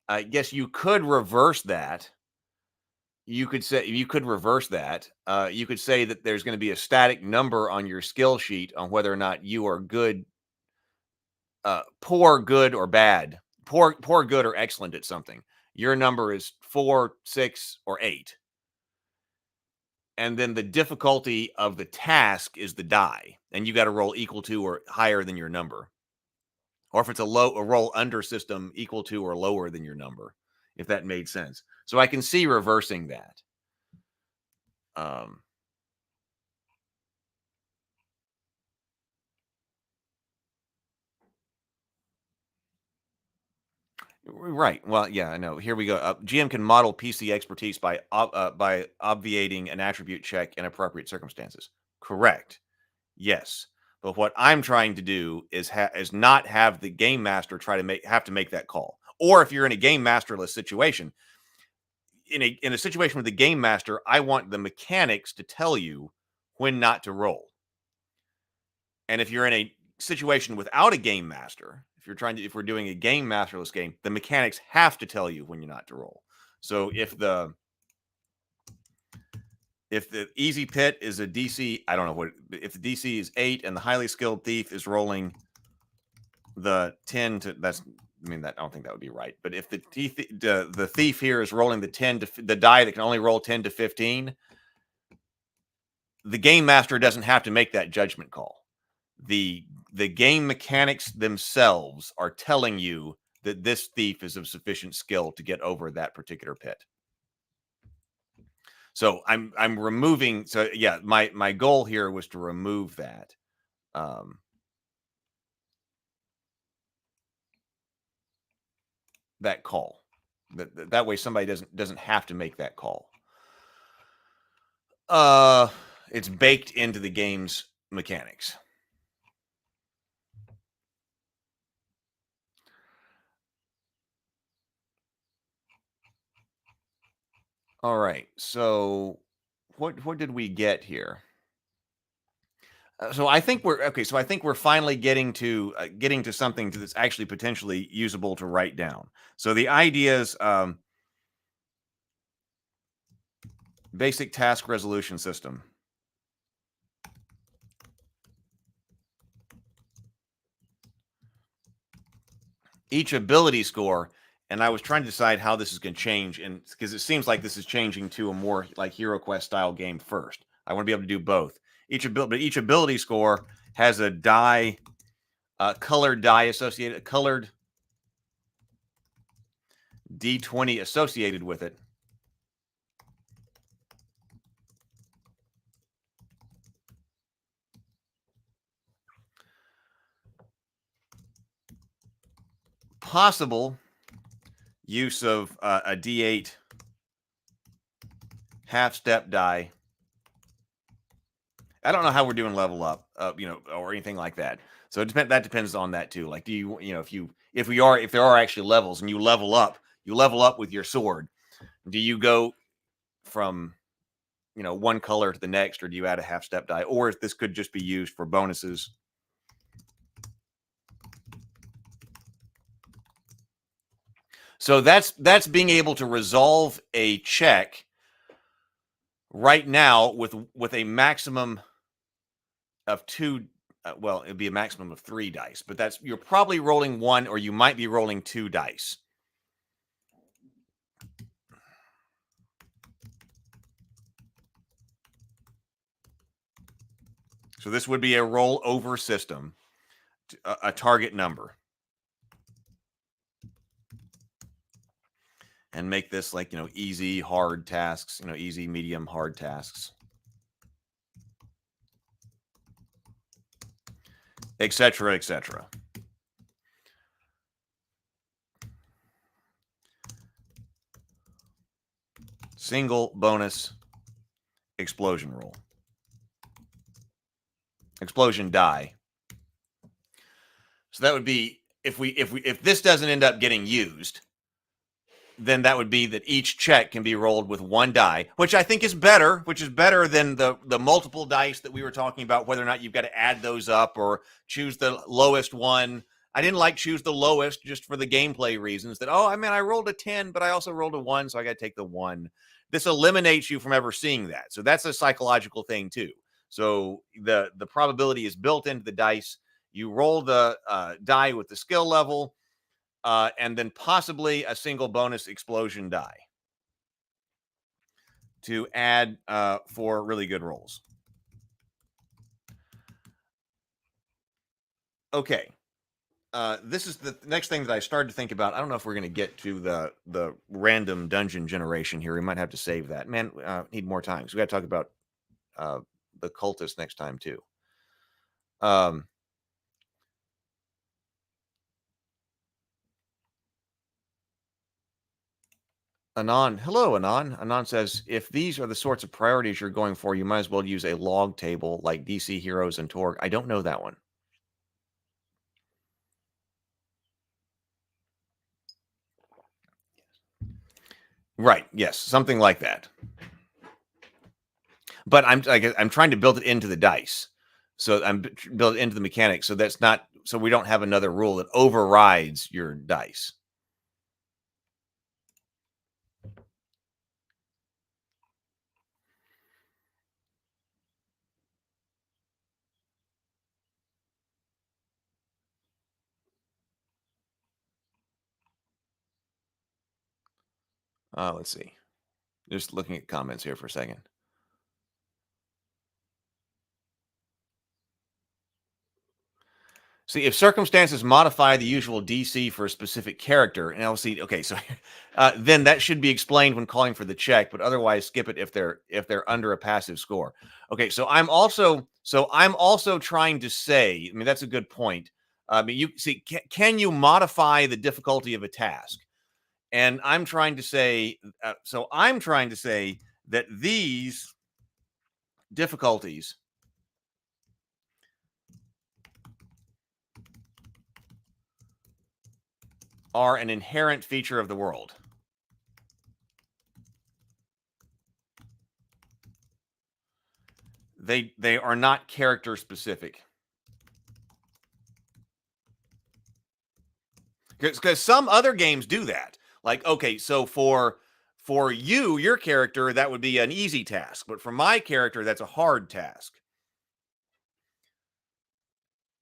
I guess you could reverse that. You could say you could say that there's going to be a static number on your skill sheet on whether or not you are good, poor, good, or bad, poor, good, or excellent at something. Your number is 4, 6, or 8. And then the difficulty of the task is the die, and you got to roll equal to or higher than your number. Or if it's a roll under system, equal to or lower than your number. if that made sense. So I can see reversing that. Right. Well, yeah, I know. Here we go. GM can model PC expertise by obviating an attribute check in appropriate circumstances. Correct. Yes. But what I'm trying to do is not have the game master try to have to make that call. Or if you're in a game masterless situation, in a situation with the game master, I want the mechanics to tell you when not to roll. And if you're in a situation without a game master, if we're doing a game masterless game, the mechanics have to tell you when you're not to roll. So if the easy pit is a DC, I don't know what, if the DC is 8 and the highly skilled thief is rolling the 10 to, I don't think that would be right. But if the thief here is rolling the die that can only roll 10 to 15, the game master doesn't have to make that judgment call. The game mechanics themselves are telling you that this thief is of sufficient skill to get over that particular pit. So I'm removing. So yeah, my goal here was to remove that. That call. That way somebody doesn't have to make that call. It's baked into the game's mechanics. All right. So what did we get here? So I think we're okay. So I think we're finally getting to something that's actually potentially usable to write down. So the ideas, basic task resolution system. Each ability score, and I was trying to decide how this is going to change, and because it seems like this is changing to a more like Hero Quest style game first. I want to be able to do both. Each ability score has a die, colored die associated, a colored D20 associated with it. Possible use of a D8 half-step die. I don't know how we're doing level up, or anything like that. So that depends on that too. Like, do you, if there are actually levels and you level up with your sword, do you go from, one color to the next, or do you add a half-step die, or if this could just be used for bonuses? So that's being able to resolve a check right now with a maximum of 2. Well, it'd be a maximum of 3 dice, but you're probably rolling 1, or you might be rolling 2 dice. So this would be a roll over system, a target number. And make this like, easy, hard tasks, easy, medium, hard tasks, etc., etc. Single bonus explosion roll. Explosion die. So that would be if this doesn't end up getting used, then that would be that each check can be rolled with 1 die, which I think is better, than the multiple dice that we were talking about, whether or not you've got to add those up or choose the lowest one. I didn't like choose the lowest just for the gameplay reasons that, I rolled a 10, but I also rolled a 1, so I got to take the 1. This eliminates you from ever seeing that. So that's a psychological thing too. So the probability is built into the dice. You roll the die with the skill level, and then possibly a single bonus explosion die to add for really good rolls. Okay. this is the next thing that I started to think about. I don't know if we're going to get to the random dungeon generation here. We might have to save that. Man, need more time. So we got to talk about the cultist next time too. Anon, hello, Anon. Anon says, if these are the sorts of priorities you're going for, you might as well use a log table like DC Heroes and Torg. I don't know that one. Right. Yes. Something like that. But I'm trying to build it into the dice. So I'm build it into the mechanics. So that's not, so we don't have another rule that overrides your dice. Let's see. Just looking at comments here for a second. See, if circumstances modify the usual DC for a specific character, and I'll see. Okay, so then that should be explained when calling for the check, but otherwise skip it if they're under a passive score. Okay, so I'm also trying to say. I mean, that's a good point. I mean, you see, can you modify the difficulty of a task? And I'm trying to say. I'm trying to say that these difficulties are an inherent feature of the world. They are not character specific. Because some other games do that. Like, okay, so for you, your character, that would be an easy task, but for my character, that's a hard task.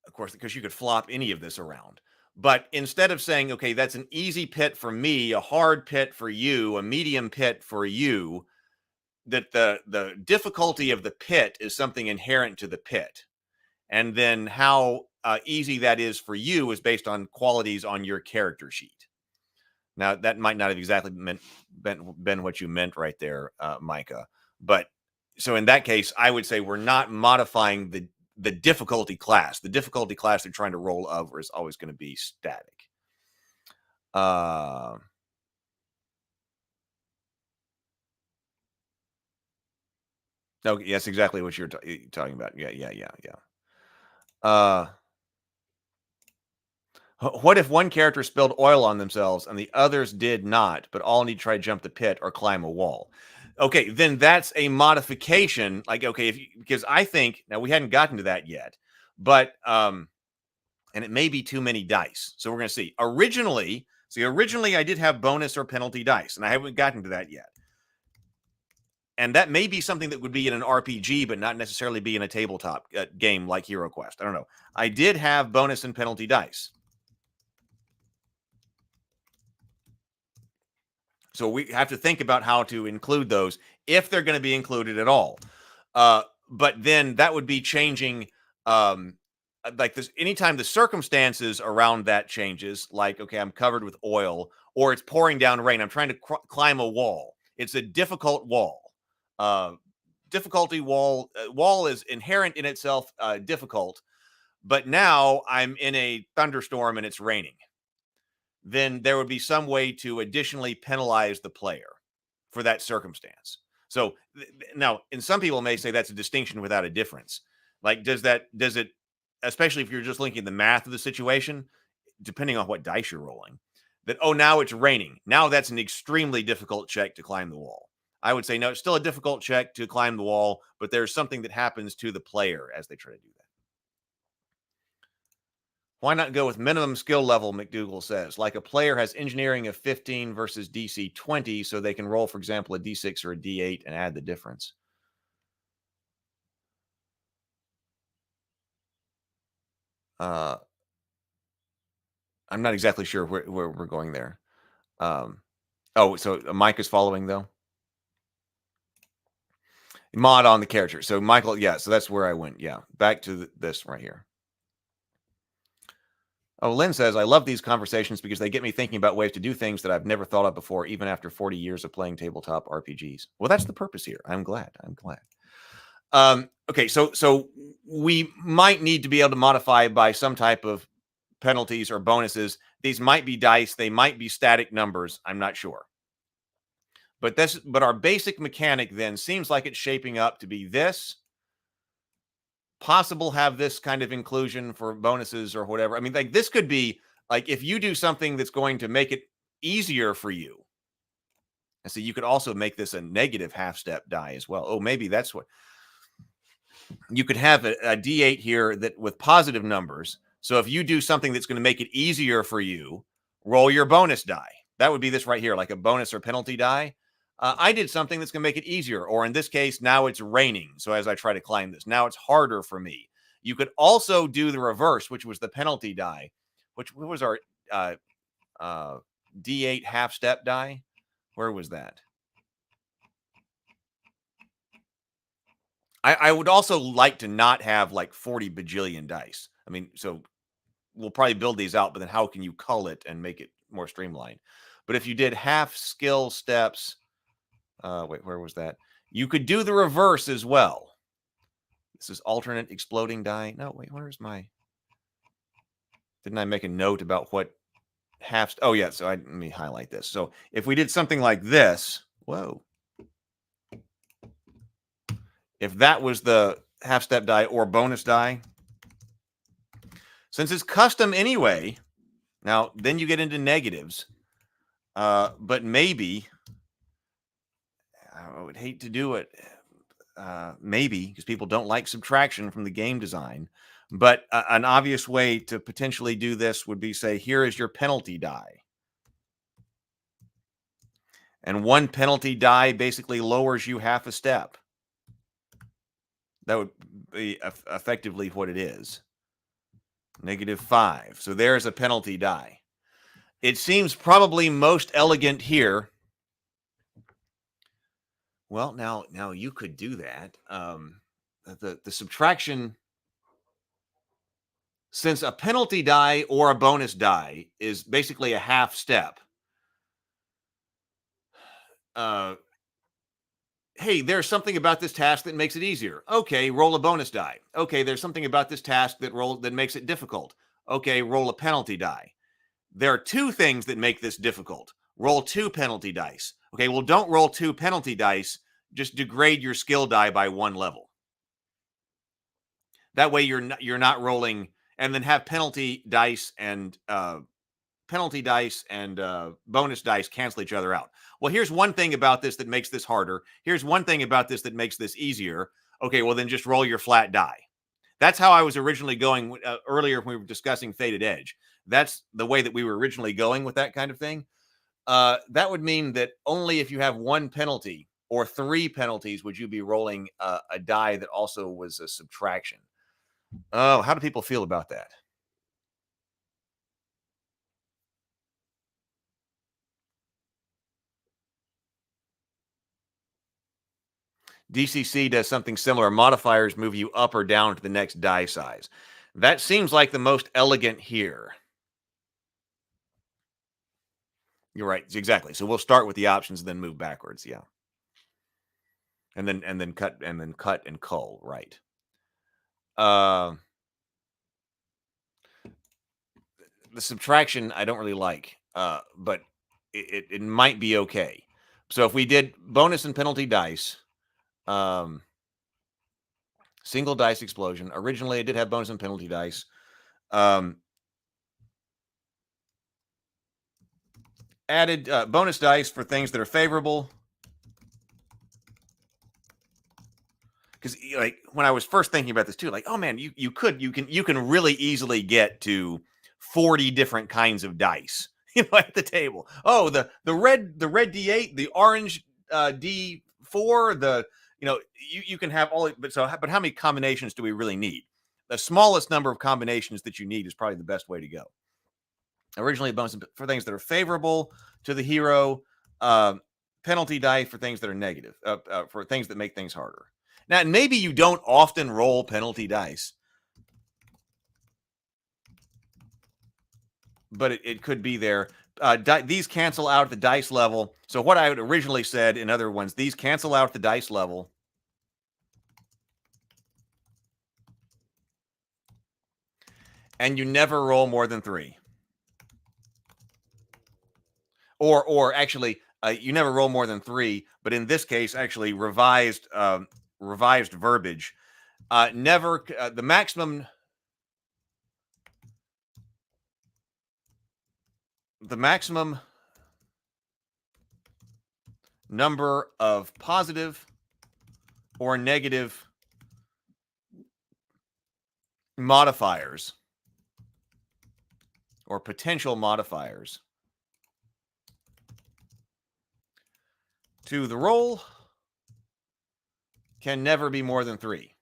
Of course, because you could flop any of this around. But instead of saying, okay, that's an easy pit for me, a hard pit for you, a medium pit for you, that the difficulty of the pit is something inherent to the pit. And then how easy that is for you is based on qualities on your character sheet. Now, that might not have exactly been what you meant right there, Micah. But so in that case, I would say we're not modifying the difficulty class. The difficulty class they're trying to roll over is always going to be static. No, yes, exactly what you're talking about. Yeah. What if one character spilled oil on themselves and the others did not, but all need to try to jump the pit or climb a wall? Okay, then that's a modification. Like, okay, because I think now we hadn't gotten to that yet, but and it may be too many dice. So we're going to see. Originally I did have bonus or penalty dice, and I haven't gotten to that yet. And that may be something that would be in an RPG, but not necessarily be in a tabletop game like Hero Quest. I don't know. I did have bonus and penalty dice. So we have to think about how to include those if they're going to be included at all. But then that would be changing, like this. Anytime the circumstances around that changes, like, okay, I'm covered with oil or it's pouring down rain. I'm trying to climb a wall. It's a difficult wall. Difficulty wall. Wall is inherent in itself difficult. But now I'm in a thunderstorm and it's raining. Then there would be some way to additionally penalize the player for that circumstance. So now, and some people may say that's a distinction without a difference. Like, does it, especially if you're just looking at the math of the situation, depending on what dice you're rolling, that, oh, now it's raining. Now that's an extremely difficult check to climb the wall. I would say, no, it's still a difficult check to climb the wall, but there's something that happens to the player as they try to do that. Why not go with minimum skill level, McDougall says. Like a player has engineering of 15 versus DC 20, so they can roll, for example, a D6 or a D8 and add the difference. I'm not exactly sure where we're going there. So Mike is following, though? Mod on the character. So Michael, yeah, so that's where I went. Yeah, back to this right here. Oh, Lynn says, I love these conversations because they get me thinking about ways to do things that I've never thought of before, even after 40 years of playing tabletop RPGs. Well, that's the purpose here. I'm glad. Okay, so we might need to be able to modify by some type of penalties or bonuses. These might be dice. They might be static numbers. I'm not sure. But our basic mechanic then seems like it's shaping up to be this. Possible have this kind of inclusion for bonuses or whatever. I mean, like this could be like if you do something that's going to make it easier for you. And so you could also make this a negative half step die as well. Oh, maybe that's what you could have a D8 here that with positive numbers. So if you do something that's going to make it easier for you, roll your bonus die. That would be this right here, like a bonus or penalty die. I did something that's going to make it easier. Or in this case, now it's raining. So as I try to climb this, now it's harder for me. You could also do the reverse, which was the penalty die, which was our D8 half step die. Where was that? I would also like to not have like 40 bajillion dice. I mean, so we'll probably build these out, but then how can you cull it and make it more streamlined? But if you did half skill steps, wait, where was that? You could do the reverse as well. This is alternate exploding die. No, wait, where's my... Didn't I make a note about what half... Oh, yeah, so let me highlight this. So if we did something like this, whoa. If that was the half step die or bonus die, since it's custom anyway, now then you get into negatives. But maybe, I would hate to do it, maybe, because people don't like subtraction from the game design. But an obvious way to potentially do this would be, say, here is your penalty die. And one penalty die basically lowers you half a step. That would be effectively what it is. -5. So there's a penalty die. It seems probably most elegant here. Well, now you could do that. The subtraction, since a penalty die or a bonus die is basically a half step. Hey, there's something about this task that makes it easier. Okay, roll a bonus die. Okay, there's something about this task that makes it difficult. Okay, roll a penalty die. There are two things that make this difficult. Roll 2 penalty dice. Okay, well, don't roll 2 penalty dice. Just degrade your skill die by 1 level. That way you're not rolling, and then have penalty dice and bonus dice cancel each other out. Well, here's one thing about this that makes this harder. Here's one thing about this that makes this easier. Okay, well, then just roll your flat die. That's how I was originally going earlier when we were discussing Fated Edge. That's the way that we were originally going with that kind of thing. That would mean that only if you have 1 penalty or 3 penalties would you be rolling a die that also was a subtraction. Oh, how do people feel about that? DCC does something similar. Modifiers move you up or down to the next die size. That seems like the most elegant here. You're right. Exactly. So we'll start with the options and then move backwards. Yeah. And then cut and cull. Right. The subtraction I don't really like, but it might be okay. So if we did bonus and penalty dice, single dice explosion. Originally, I did have bonus and penalty dice. Added bonus dice for things that are favorable. Because like when I was first thinking about this too, like, oh man, you can really easily get to 40 different kinds of dice, at the table. Oh, the red D8, the orange D4, you can have all, but how many combinations do we really need? The smallest number of combinations that you need is probably the best way to go. Originally, bonus for things that are favorable to the hero, penalty die for things that are negative, for things that make things harder. Now, maybe you don't often roll penalty dice. but it could be there. These cancel out at the dice level. So what I had originally said in other ones, these cancel out at the dice level. And you never roll more than 3. Or actually, you never roll more than 3. But in this case, actually revised verbiage. Never the maximum number of positive or negative modifiers or potential modifiers to the roll can never be more than 3.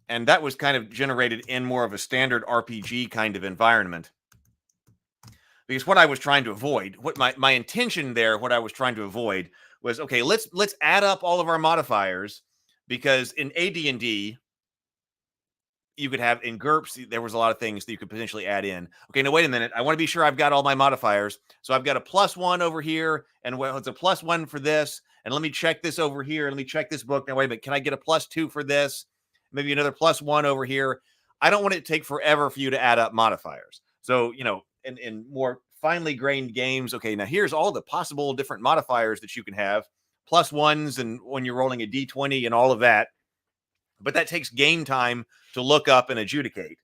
And that was kind of generated in more of a standard RPG kind of environment. Because what I was trying to avoid, what my intention there, what I was trying to avoid was, okay, let's add up all of our modifiers, because in AD&D, you could have in GURPS, there was a lot of things that you could potentially add in. Okay, now wait a minute. I want to be sure I've got all my modifiers. So I've got a +1 over here, and it's a +1 for this. And let me check this over here. Let me check this book. Now, wait a minute. Can I get a +2 for this? Maybe another +1 over here. I don't want it to take forever for you to add up modifiers. So, in more finely grained games, okay, now here's all the possible different modifiers that you can have, +1s, and when you're rolling a D20 and all of that. But that takes game time to look up and adjudicate.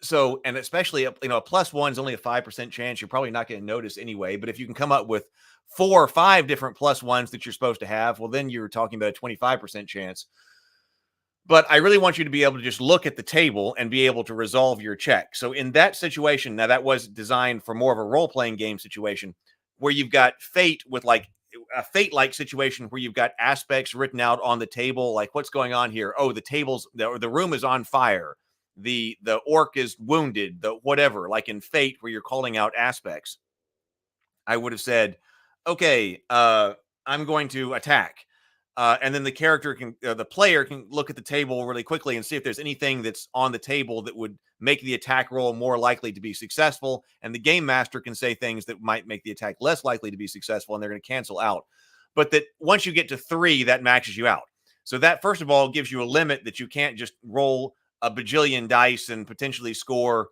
So, and especially, a +1 is only a 5% chance. You're probably not going to notice anyway. But if you can come up with 4 or 5 different +1s that you're supposed to have, well, then you're talking about a 25% chance. But I really want you to be able to just look at the table and be able to resolve your check. So in that situation, now that was designed for more of a role-playing game situation where you've got fate with like a fate-like situation where you've got aspects written out on the table, like what's going on here? Oh, the room is on fire. The orc is wounded, the whatever, like in Fate where you're calling out aspects. I would have said, okay, I'm going to attack. And then the player can look at the table really quickly and see if there's anything that's on the table that would make the attack roll more likely to be successful. And the game master can say things that might make the attack less likely to be successful, and they're going to cancel out. But that once you get to 3, that maxes you out. So that, first of all, gives you a limit that you can't just roll a bajillion dice and potentially score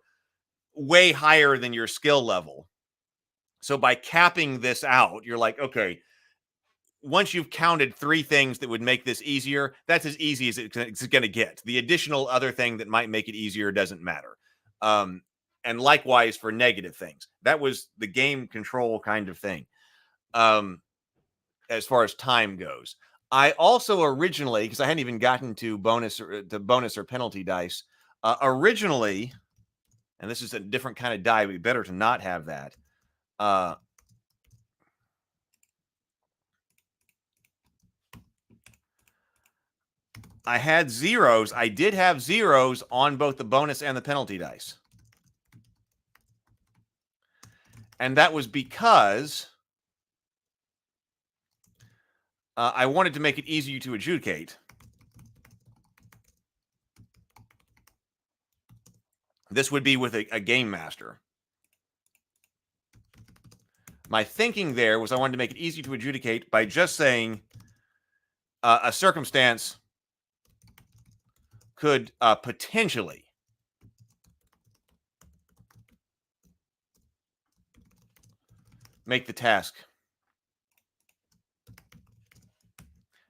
way higher than your skill level. So by capping this out, you're like, okay, once you've counted 3 things that would make this easier, that's as easy as it's going to get. The additional other thing that might make it easier doesn't matter. And likewise for negative things. That was the game control kind of thing. As far as time goes, I also originally, because I hadn't even gotten to bonus or penalty dice, originally, and this is a different kind of die, it'd be better to not have that. I had zeros. I did have zeros on both the bonus and the penalty dice. And that was because I wanted to make it easier to adjudicate. This would be with a game master. My thinking there was I wanted to make it easy to adjudicate by just saying a circumstance could potentially make the task.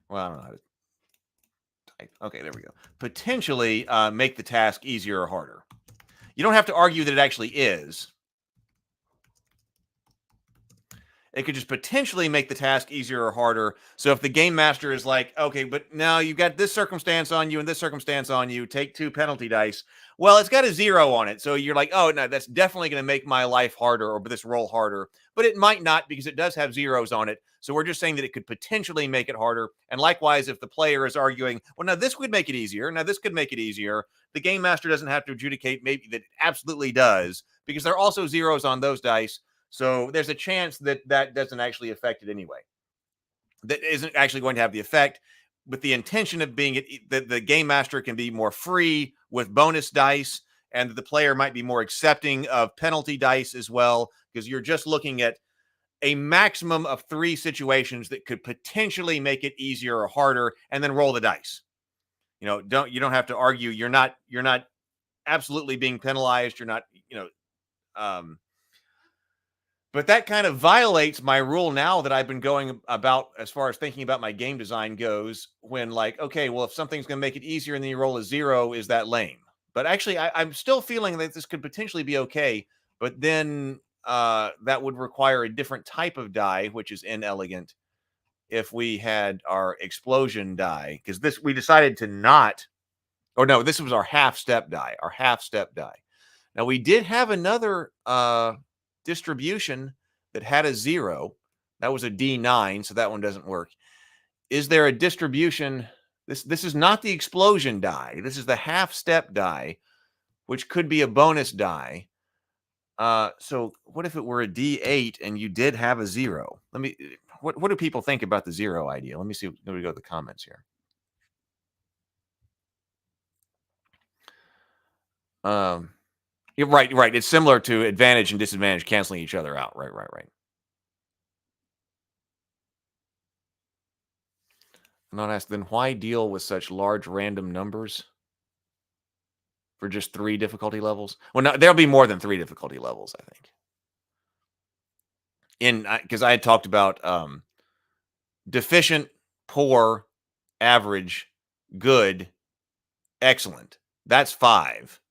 Well, I don't know how to type. Okay, there we go. Potentially make the task easier or harder. You don't have to argue that it actually is. It could just potentially make the task easier or harder. So if the game master is like, okay, but now you've got this circumstance on you and this circumstance on you, take 2 penalty dice. Well, it's got a 0 on it. So you're like, oh, no, that's definitely going to make my life harder or this roll harder. But it might not, because it does have zeros on it. So we're just saying that it could potentially make it harder. And likewise, if the player is arguing, well, now this would make it easier. Now this could make it easier. The game master doesn't have to adjudicate maybe that it absolutely does, because there are also zeros on those dice. So there's a chance that that doesn't actually affect it anyway. That isn't actually going to have the effect, with the intention of being that the game master can be more free with bonus dice and the player might be more accepting of penalty dice as well, because you're just looking at a maximum of 3 situations that could potentially make it easier or harder, and then roll the dice. You know, you don't have to argue. You're not absolutely being penalized. You're not, but that kind of violates my rule now that I've been going about as far as thinking about my game design goes, when like, okay, well, if something's going to make it easier and then you roll a 0, is that lame? But actually, I'm still feeling that this could potentially be okay, but then that would require a different type of die, which is inelegant, if we had our explosion die, because this, we decided to not, or no, this was our half step die. Now, we did have another distribution that had a 0. That was a D9, so that one doesn't work. Is there a distribution? This is not the explosion die. This is the half step die, which could be a bonus die. So what if it were a D8 and you did have a 0? What do people think about the 0 idea? Let me see. Let me go to the comments here. You're right. It's similar to advantage and disadvantage canceling each other out. Right. I'm not asked, then why deal with such large random numbers for just 3 difficulty levels? Well, no, there'll be more than 3 difficulty levels, I think. Because I had talked about deficient, poor, average, good, excellent. That's 5.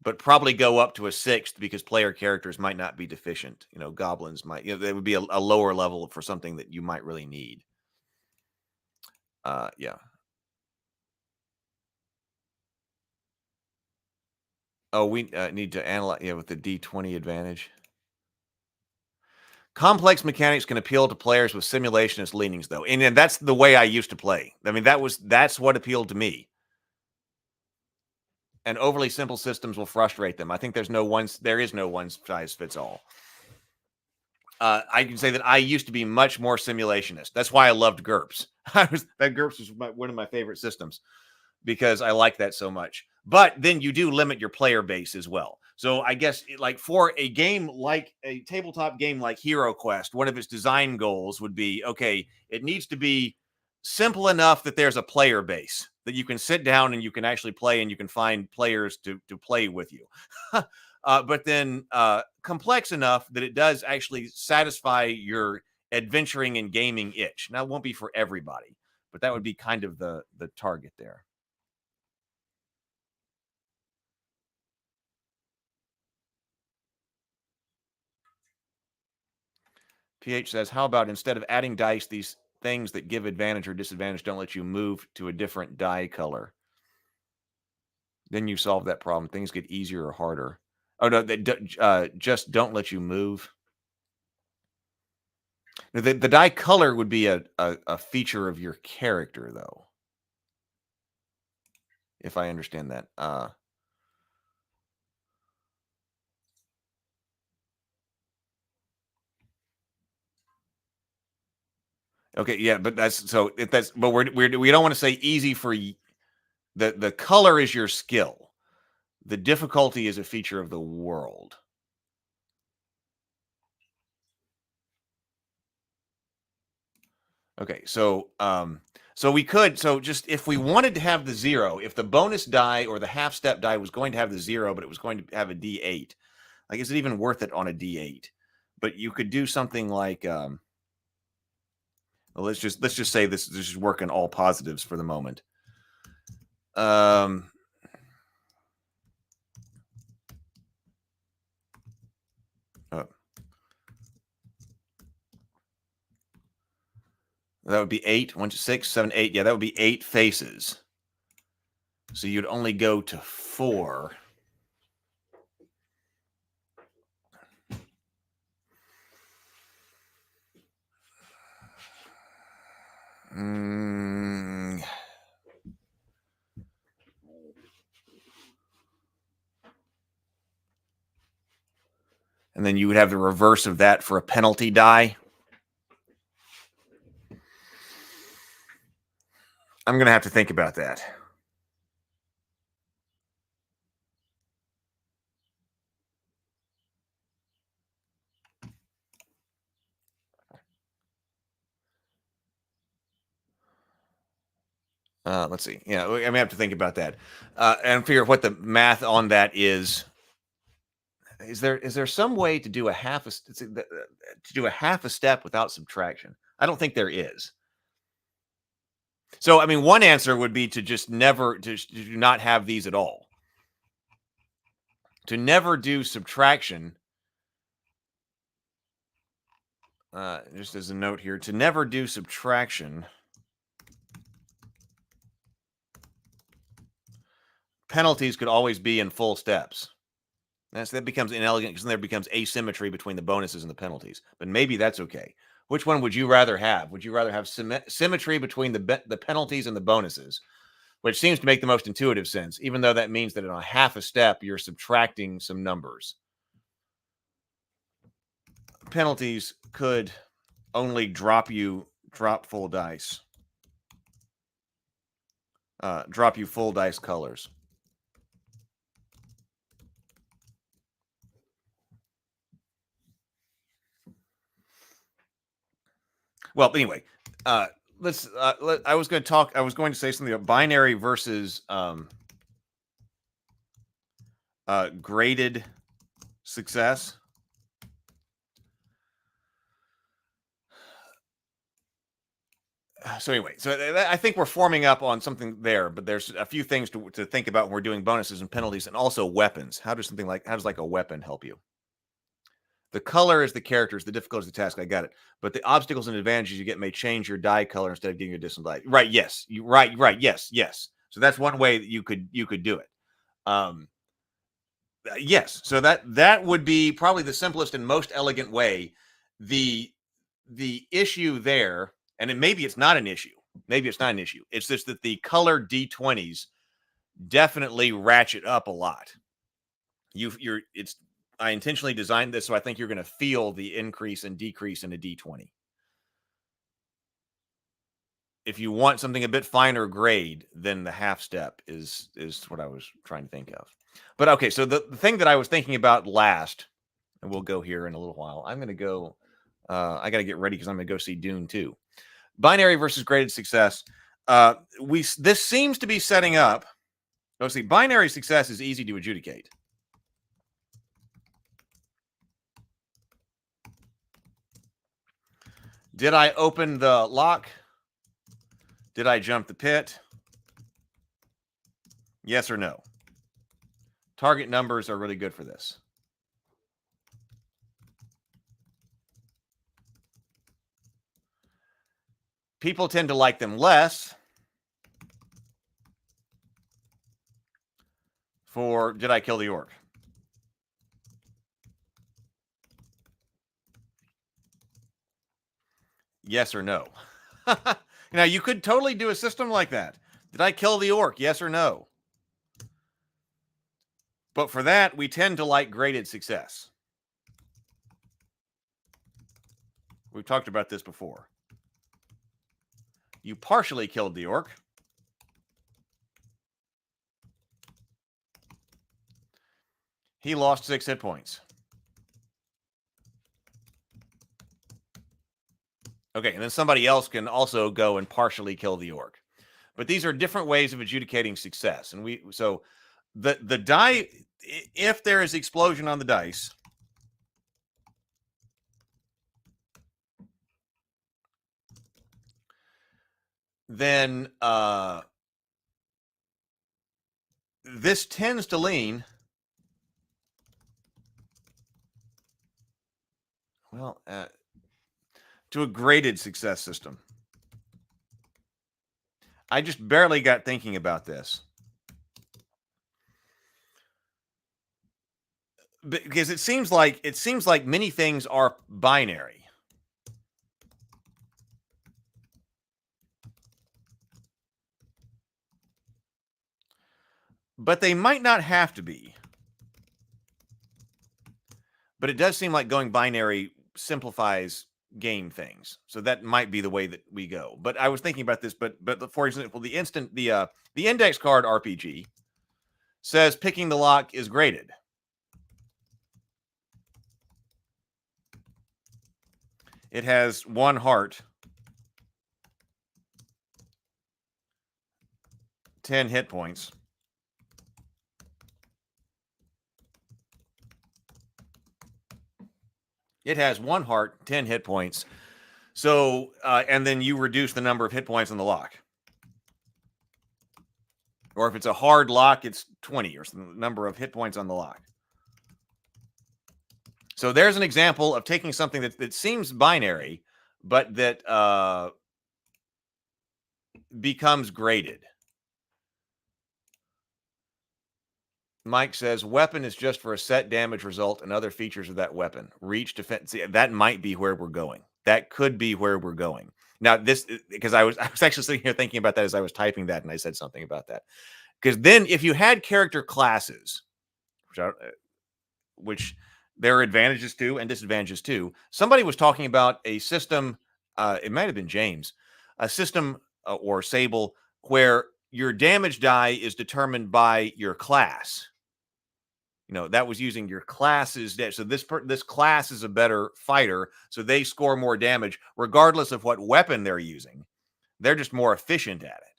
But probably go up to a 6th because player characters might not be deficient. You know, goblins might, they would be a lower level for something that you might really need. Yeah. Oh, we need to analyze, with the D20 advantage. Complex mechanics can appeal to players with simulationist leanings, though. And that's the way I used to play. I mean, that's what appealed to me. And overly simple systems will frustrate them. I think there is no one size fits all. I can say that I used to be much more simulationist. That's why I loved GURPS. GURPS was one of my favorite systems, because I like that so much. But then you do limit your player base as well. So I guess like for a game, like a tabletop game like Hero Quest, one of its design goals would be, okay, it needs to be simple enough that there's a player base that you can sit down and you can actually play, and you can find players to play with you. But then complex enough that it does actually satisfy your adventuring and gaming itch. Now, it won't be for everybody, but that would be kind of the target there. PH says, how about instead of adding dice, these things that give advantage or disadvantage don't let you move to a different die color? Then you solve that problem. Things get easier or harder. Oh, no, they just don't let you move. The die color would be a feature of your character, though, if I understand that. Okay, yeah, but we don't want to say easy for the color is your skill. The difficulty is a feature of the world. Okay, so we could, just if we wanted to have the 0, if the bonus die or the half step die was going to have the 0, but it was going to have a D8, like, is it even worth it on a D8? But you could do something like, well, let's just say this is working all positives for the moment. That would be 8. 1, 2, 6, 7, 8. Yeah, that would be 8 faces. So you'd only go to 4. And then you would have the reverse of that for a penalty die. I'm going to have to think about that. Let's see. Yeah, I may have to think about that and figure out what the math on that is. Is there some way to do a half a step without subtraction? I don't think there is. So, I mean, one answer would be to just never to do not have these at all. To never do subtraction. Just as a note here, to never do subtraction. Penalties could always be in full steps. That becomes inelegant because then there becomes asymmetry between the bonuses and the penalties. But maybe that's okay. Which one would you rather have? Would you rather have symmetry between the penalties and the bonuses, which seems to make the most intuitive sense, even though that means that in a half a step, you're subtracting some numbers. Penalties could only drop full dice. Drop you full dice colors. Well, anyway, let's. I was going to say something about binary versus graded success. So anyway, I think we're forming up on something there, but there's a few things to think about when we're doing bonuses and penalties, and also weapons. How does a weapon help you? The color is the characters, the difficulty is the task. I got it. But the obstacles and advantages you get may change your die color instead of giving you a different die. Right? Yes. Right. Yes. So that's one way that you could do it. Yes. So that would be probably the simplest and most elegant way. The issue there, and maybe it's not an issue. Maybe it's not an issue. It's just that the color D20s definitely ratchet up a lot. I intentionally designed this so I think you're going to feel the increase and decrease in a D20. If you want something a bit finer grade, then the half step is what I was trying to think of. But okay, so the thing that I was thinking about last, and we'll go here in a little while. I'm going to go. I got to get ready because I'm going to go see Dune 2. Binary versus graded success. This seems to be setting up. Let's see. Binary success is easy to adjudicate. Did I open the lock? Did I jump the pit? Yes or no? Target numbers are really good for this. People tend to like them less for did I kill the orc? Yes or no? Now, you could totally do a system like that. Did I kill the orc? Yes or no? But for that, we tend to like graded success. We've talked about this before. You partially killed the orc. He lost 6 hit points. Okay, and then somebody else can also go and partially kill the orc. But these are different ways of adjudicating success. And the die, if there is explosion on the dice, then this tends to lean, well, to a graded success system. I just barely got thinking about this. Because it seems like many things are binary. But they might not have to be. But it does seem like going binary simplifies game things. So that might be the way that we go. But I was thinking about this, but for example, the index card RPG says picking the lock is graded. It has 1 heart. 10 hit points. It has 1 heart, 10 hit points. So, and then you reduce the number of hit points on the lock. Or if it's a hard lock, it's 20 or some number of hit points on the lock. So there's an example of taking something that seems binary, but that becomes graded. Mike says, weapon is just for a set damage result and other features of that weapon. Reach, defense. See, that might be where we're going. That could be where we're going. Now, this, because I was actually sitting here thinking about that as I was typing that, and I said something about that. Because then if you had character classes, which there are advantages to and disadvantages to, somebody was talking about a system, it might have been James, a system or Sable, where your damage die is determined by your class. You know, that was using your class's. So this class is a better fighter, so they score more damage regardless of what weapon they're using. They're just more efficient at it.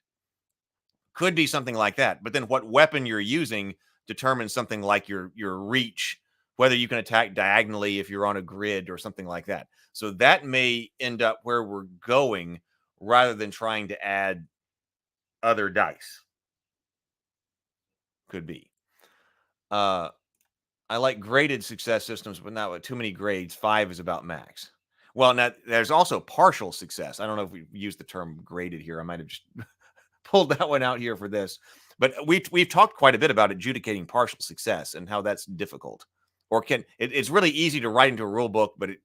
Could be something like that. But then what weapon you're using determines something like your reach, whether you can attack diagonally if you're on a grid or something like that. So that may end up where we're going rather than trying to add other dice. Could be. I like graded success systems, but not with too many grades. 5 is about max. Well, now there's also partial success. I don't know if we used the term graded here. I might have just pulled that one out here for this. But we've talked quite a bit about adjudicating partial success and how that's difficult. Or it's really easy to write into a rule book, but it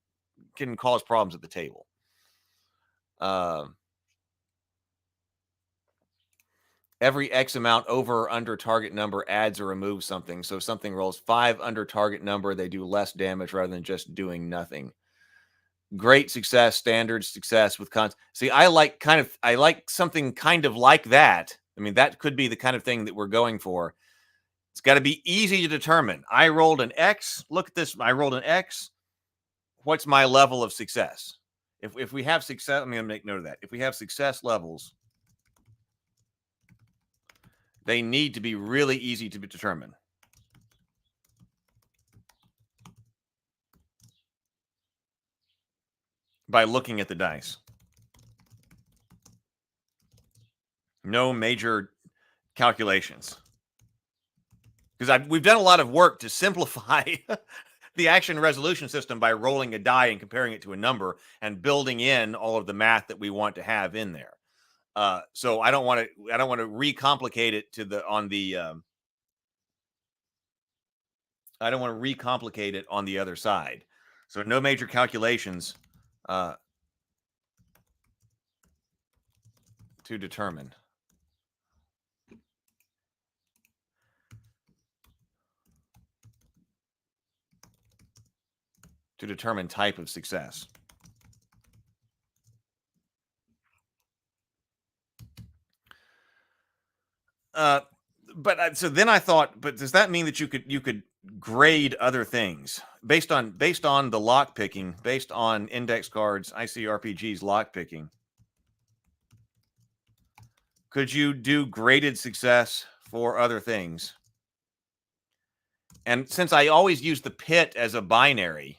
can cause problems at the table. Every X amount over or under target number adds or removes something. So if something rolls 5 under target number, they do less damage rather than just doing nothing. Great success, standard success with cons. See, I like something kind of like that. I mean, that could be the kind of thing that we're going for. It's got to be easy to determine. I rolled an X. Look at this. I rolled an X. What's my level of success? If we have success, I'm going to make note of that. If we have success levels, they need to be really easy to determine. By looking at the dice. No major calculations. Because we've done a lot of work to simplify the action resolution system by rolling a die and comparing it to a number and building in all of the math that we want to have in there. So I don't want to recomplicate it I don't want to recomplicate it on the other side. So no major calculations to determine. To determine type of success. So then I thought, but does that mean that you could grade other things based on the lock picking, based on index cards, ICRPG's lock picking? Could you do graded success for other things? And since I always use the pit as a binary,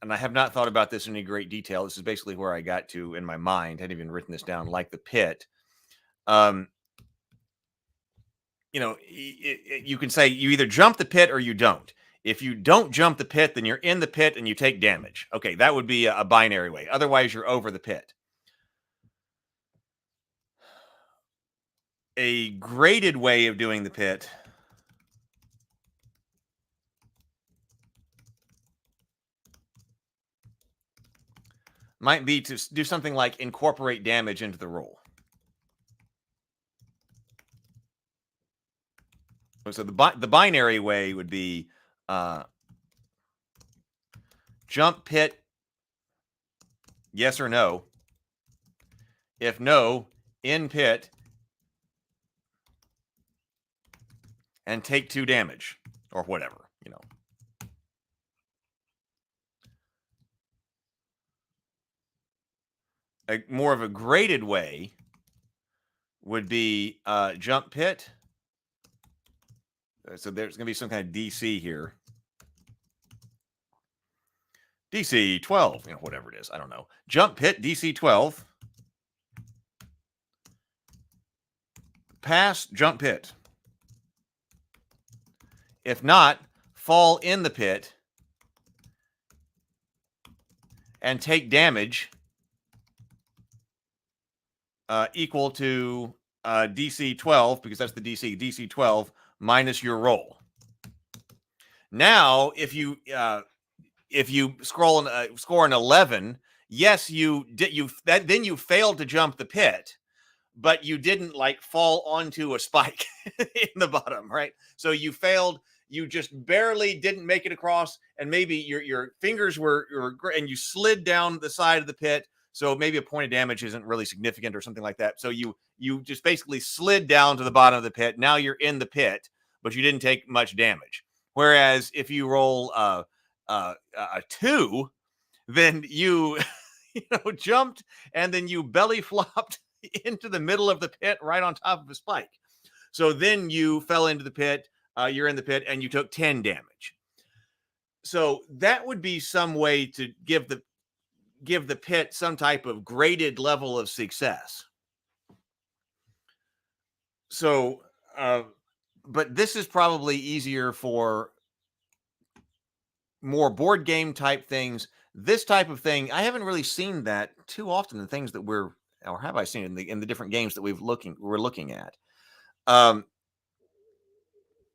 and I have not thought about this in any great detail, this is basically where I got to in my mind. I hadn't even written this down, like the pit. You know, you can say you either jump the pit or you don't. If you don't jump the pit, then you're in the pit and you take damage. Okay, that would be a binary way. Otherwise, you're over the pit. A graded way of doing the pit might be to do something like incorporate damage into the roll. So the binary way would be jump pit, yes or no. If no, in pit, and take 2 damage or whatever, you know. More of a graded way would be jump pit. So there's going to be some kind of DC here. DC 12, whatever it is. I don't know. Jump pit, DC 12. Pass, jump pit. If not, fall in the pit and take damage equal to DC 12, because that's the DC 12 minus your roll. Now, if you score an 11, yes, then you failed to jump the pit, but you didn't like fall onto a spike in the bottom, right? So you failed. You just barely didn't make it across, and maybe your fingers were and you slid down the side of the pit. So maybe a point of damage isn't really significant or something like that. So you just basically slid down to the bottom of the pit. Now you're in the pit, but you didn't take much damage. Whereas if you roll a 2, then you jumped and then you belly flopped into the middle of the pit right on top of a spike. So then you fell into the pit. You're in the pit and you took 10 damage. So that would be some way to give the pit some type of graded level of success. So, but this is probably easier for more board game type things. This type of thing, I haven't really seen that too often in things that or have I seen in the different games that we're looking at.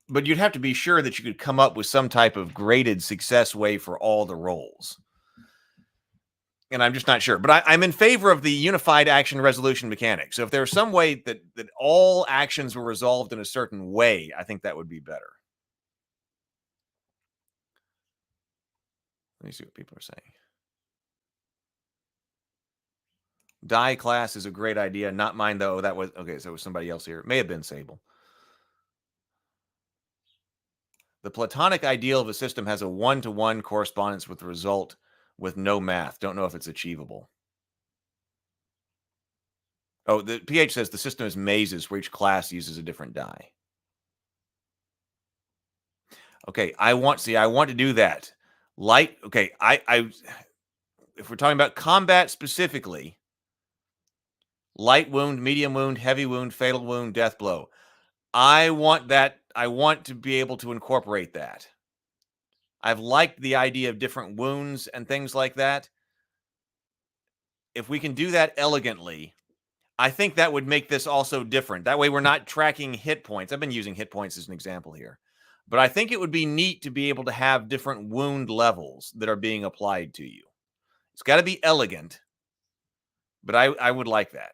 But you'd have to be sure that you could come up with some type of graded success way for all the rolls. And I'm just not sure. But I'm in favor of the unified action resolution mechanic. So if there's some way that all actions were resolved in a certain way, I think that would be better. Let me see what people are saying. Die class is a great idea. Not mine, though. That was okay. So it was somebody else here. It may have been Sable. The platonic ideal of a system has a one-to-one correspondence with the result with no math. Don't know if it's achievable. Oh, the PH says the system is mazes where each class uses a different die. Okay, I want to do that. Okay, if we're talking about combat specifically, light wound, medium wound, heavy wound, fatal wound, death blow. I want that. I want to be able to incorporate that. I've liked the idea of different wounds and things like that. If we can do that elegantly, I think that would make this also different. That way we're not tracking hit points. I've been using hit points as an example here. But I think it would be neat to be able to have different wound levels that are being applied to you. It's got to be elegant, but I would like that.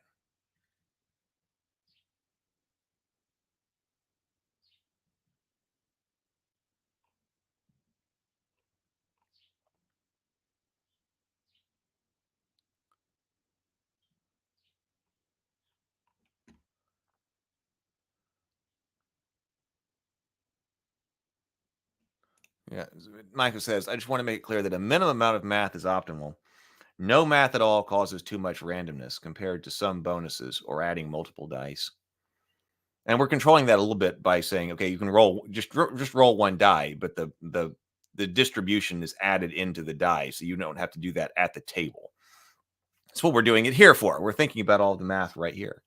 Yeah, Michael says, I just want to make it clear that a minimum amount of math is optimal. No math at all causes too much randomness compared to some bonuses or adding multiple dice. And we're controlling that a little bit by saying, okay, you can roll just roll one die, but the distribution is added into the die, so you don't have to do that at the table. That's what we're doing it here for. We're thinking about all the math right here.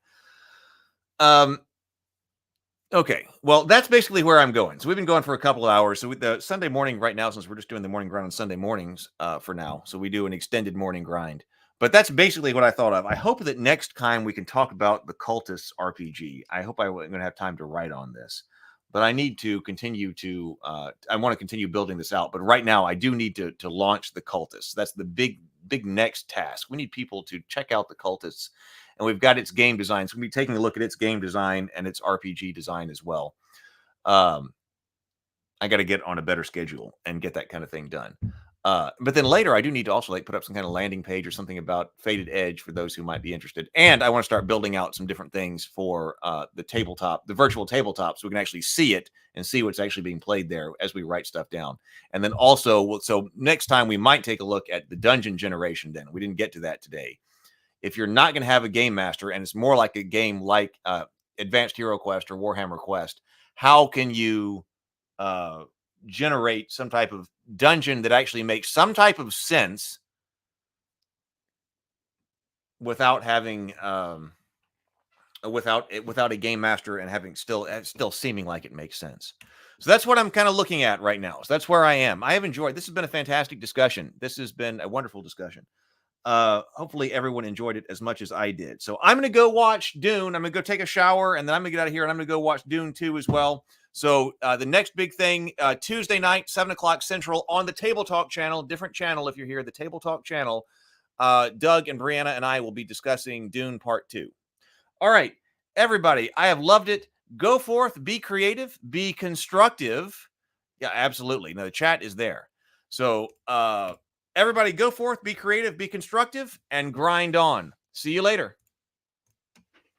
Okay, well, that's basically where I'm going. So we've been going for a couple of hours. So the Sunday morning right now, since we're just doing the morning grind on Sunday mornings for now, so we do an extended morning grind. But that's basically what I thought of. I hope that next time we can talk about the Cultists RPG. I hope I'm going to have time to write on this. But I need to continue to, I want to continue building this out. But right now, I do need to launch the Cultists. That's the big next task. We need people to check out the Cultists. And we've got its game design. So we'll be taking a look at its game design and its RPG design as well. I got to get on a better schedule and get that kind of thing done. But then later, I do need to also put up some kind of landing page or something about Faded Edge for those who might be interested. And I want to start building out some different things for the tabletop, the virtual tabletop, so we can actually see it and see what's actually being played there as we write stuff down. And then also, so next time we might take a look at the dungeon generation. Then we didn't get to that today. if you're not going to have a game master and it's more like a game like Advanced Hero Quest or Warhammer Quest, how can you generate some type of dungeon that actually makes some type of sense without having without a game master and having still seeming like it makes sense. So that's what I'm kind of looking at right now. So that's where I am. I have enjoyed. This has been a fantastic discussion. This has been a wonderful discussion. Hopefully everyone enjoyed it as much as I did. So I'm going to go watch Dune. I'm going to go take a shower, and then I'm going to get out of here, and I'm going to go watch Dune 2 as well. So the next big thing, Tuesday night, 7 o'clock Central on the Table Talk channel, different channel if you're here, the Table Talk channel. Doug and Brianna and I will be discussing Dune Part 2. All right, everybody, I have loved it. Go forth, be creative, be constructive. Yeah, absolutely. Now, the chat is there. So, everybody, go forth, be creative, be constructive, and grind on. See you later.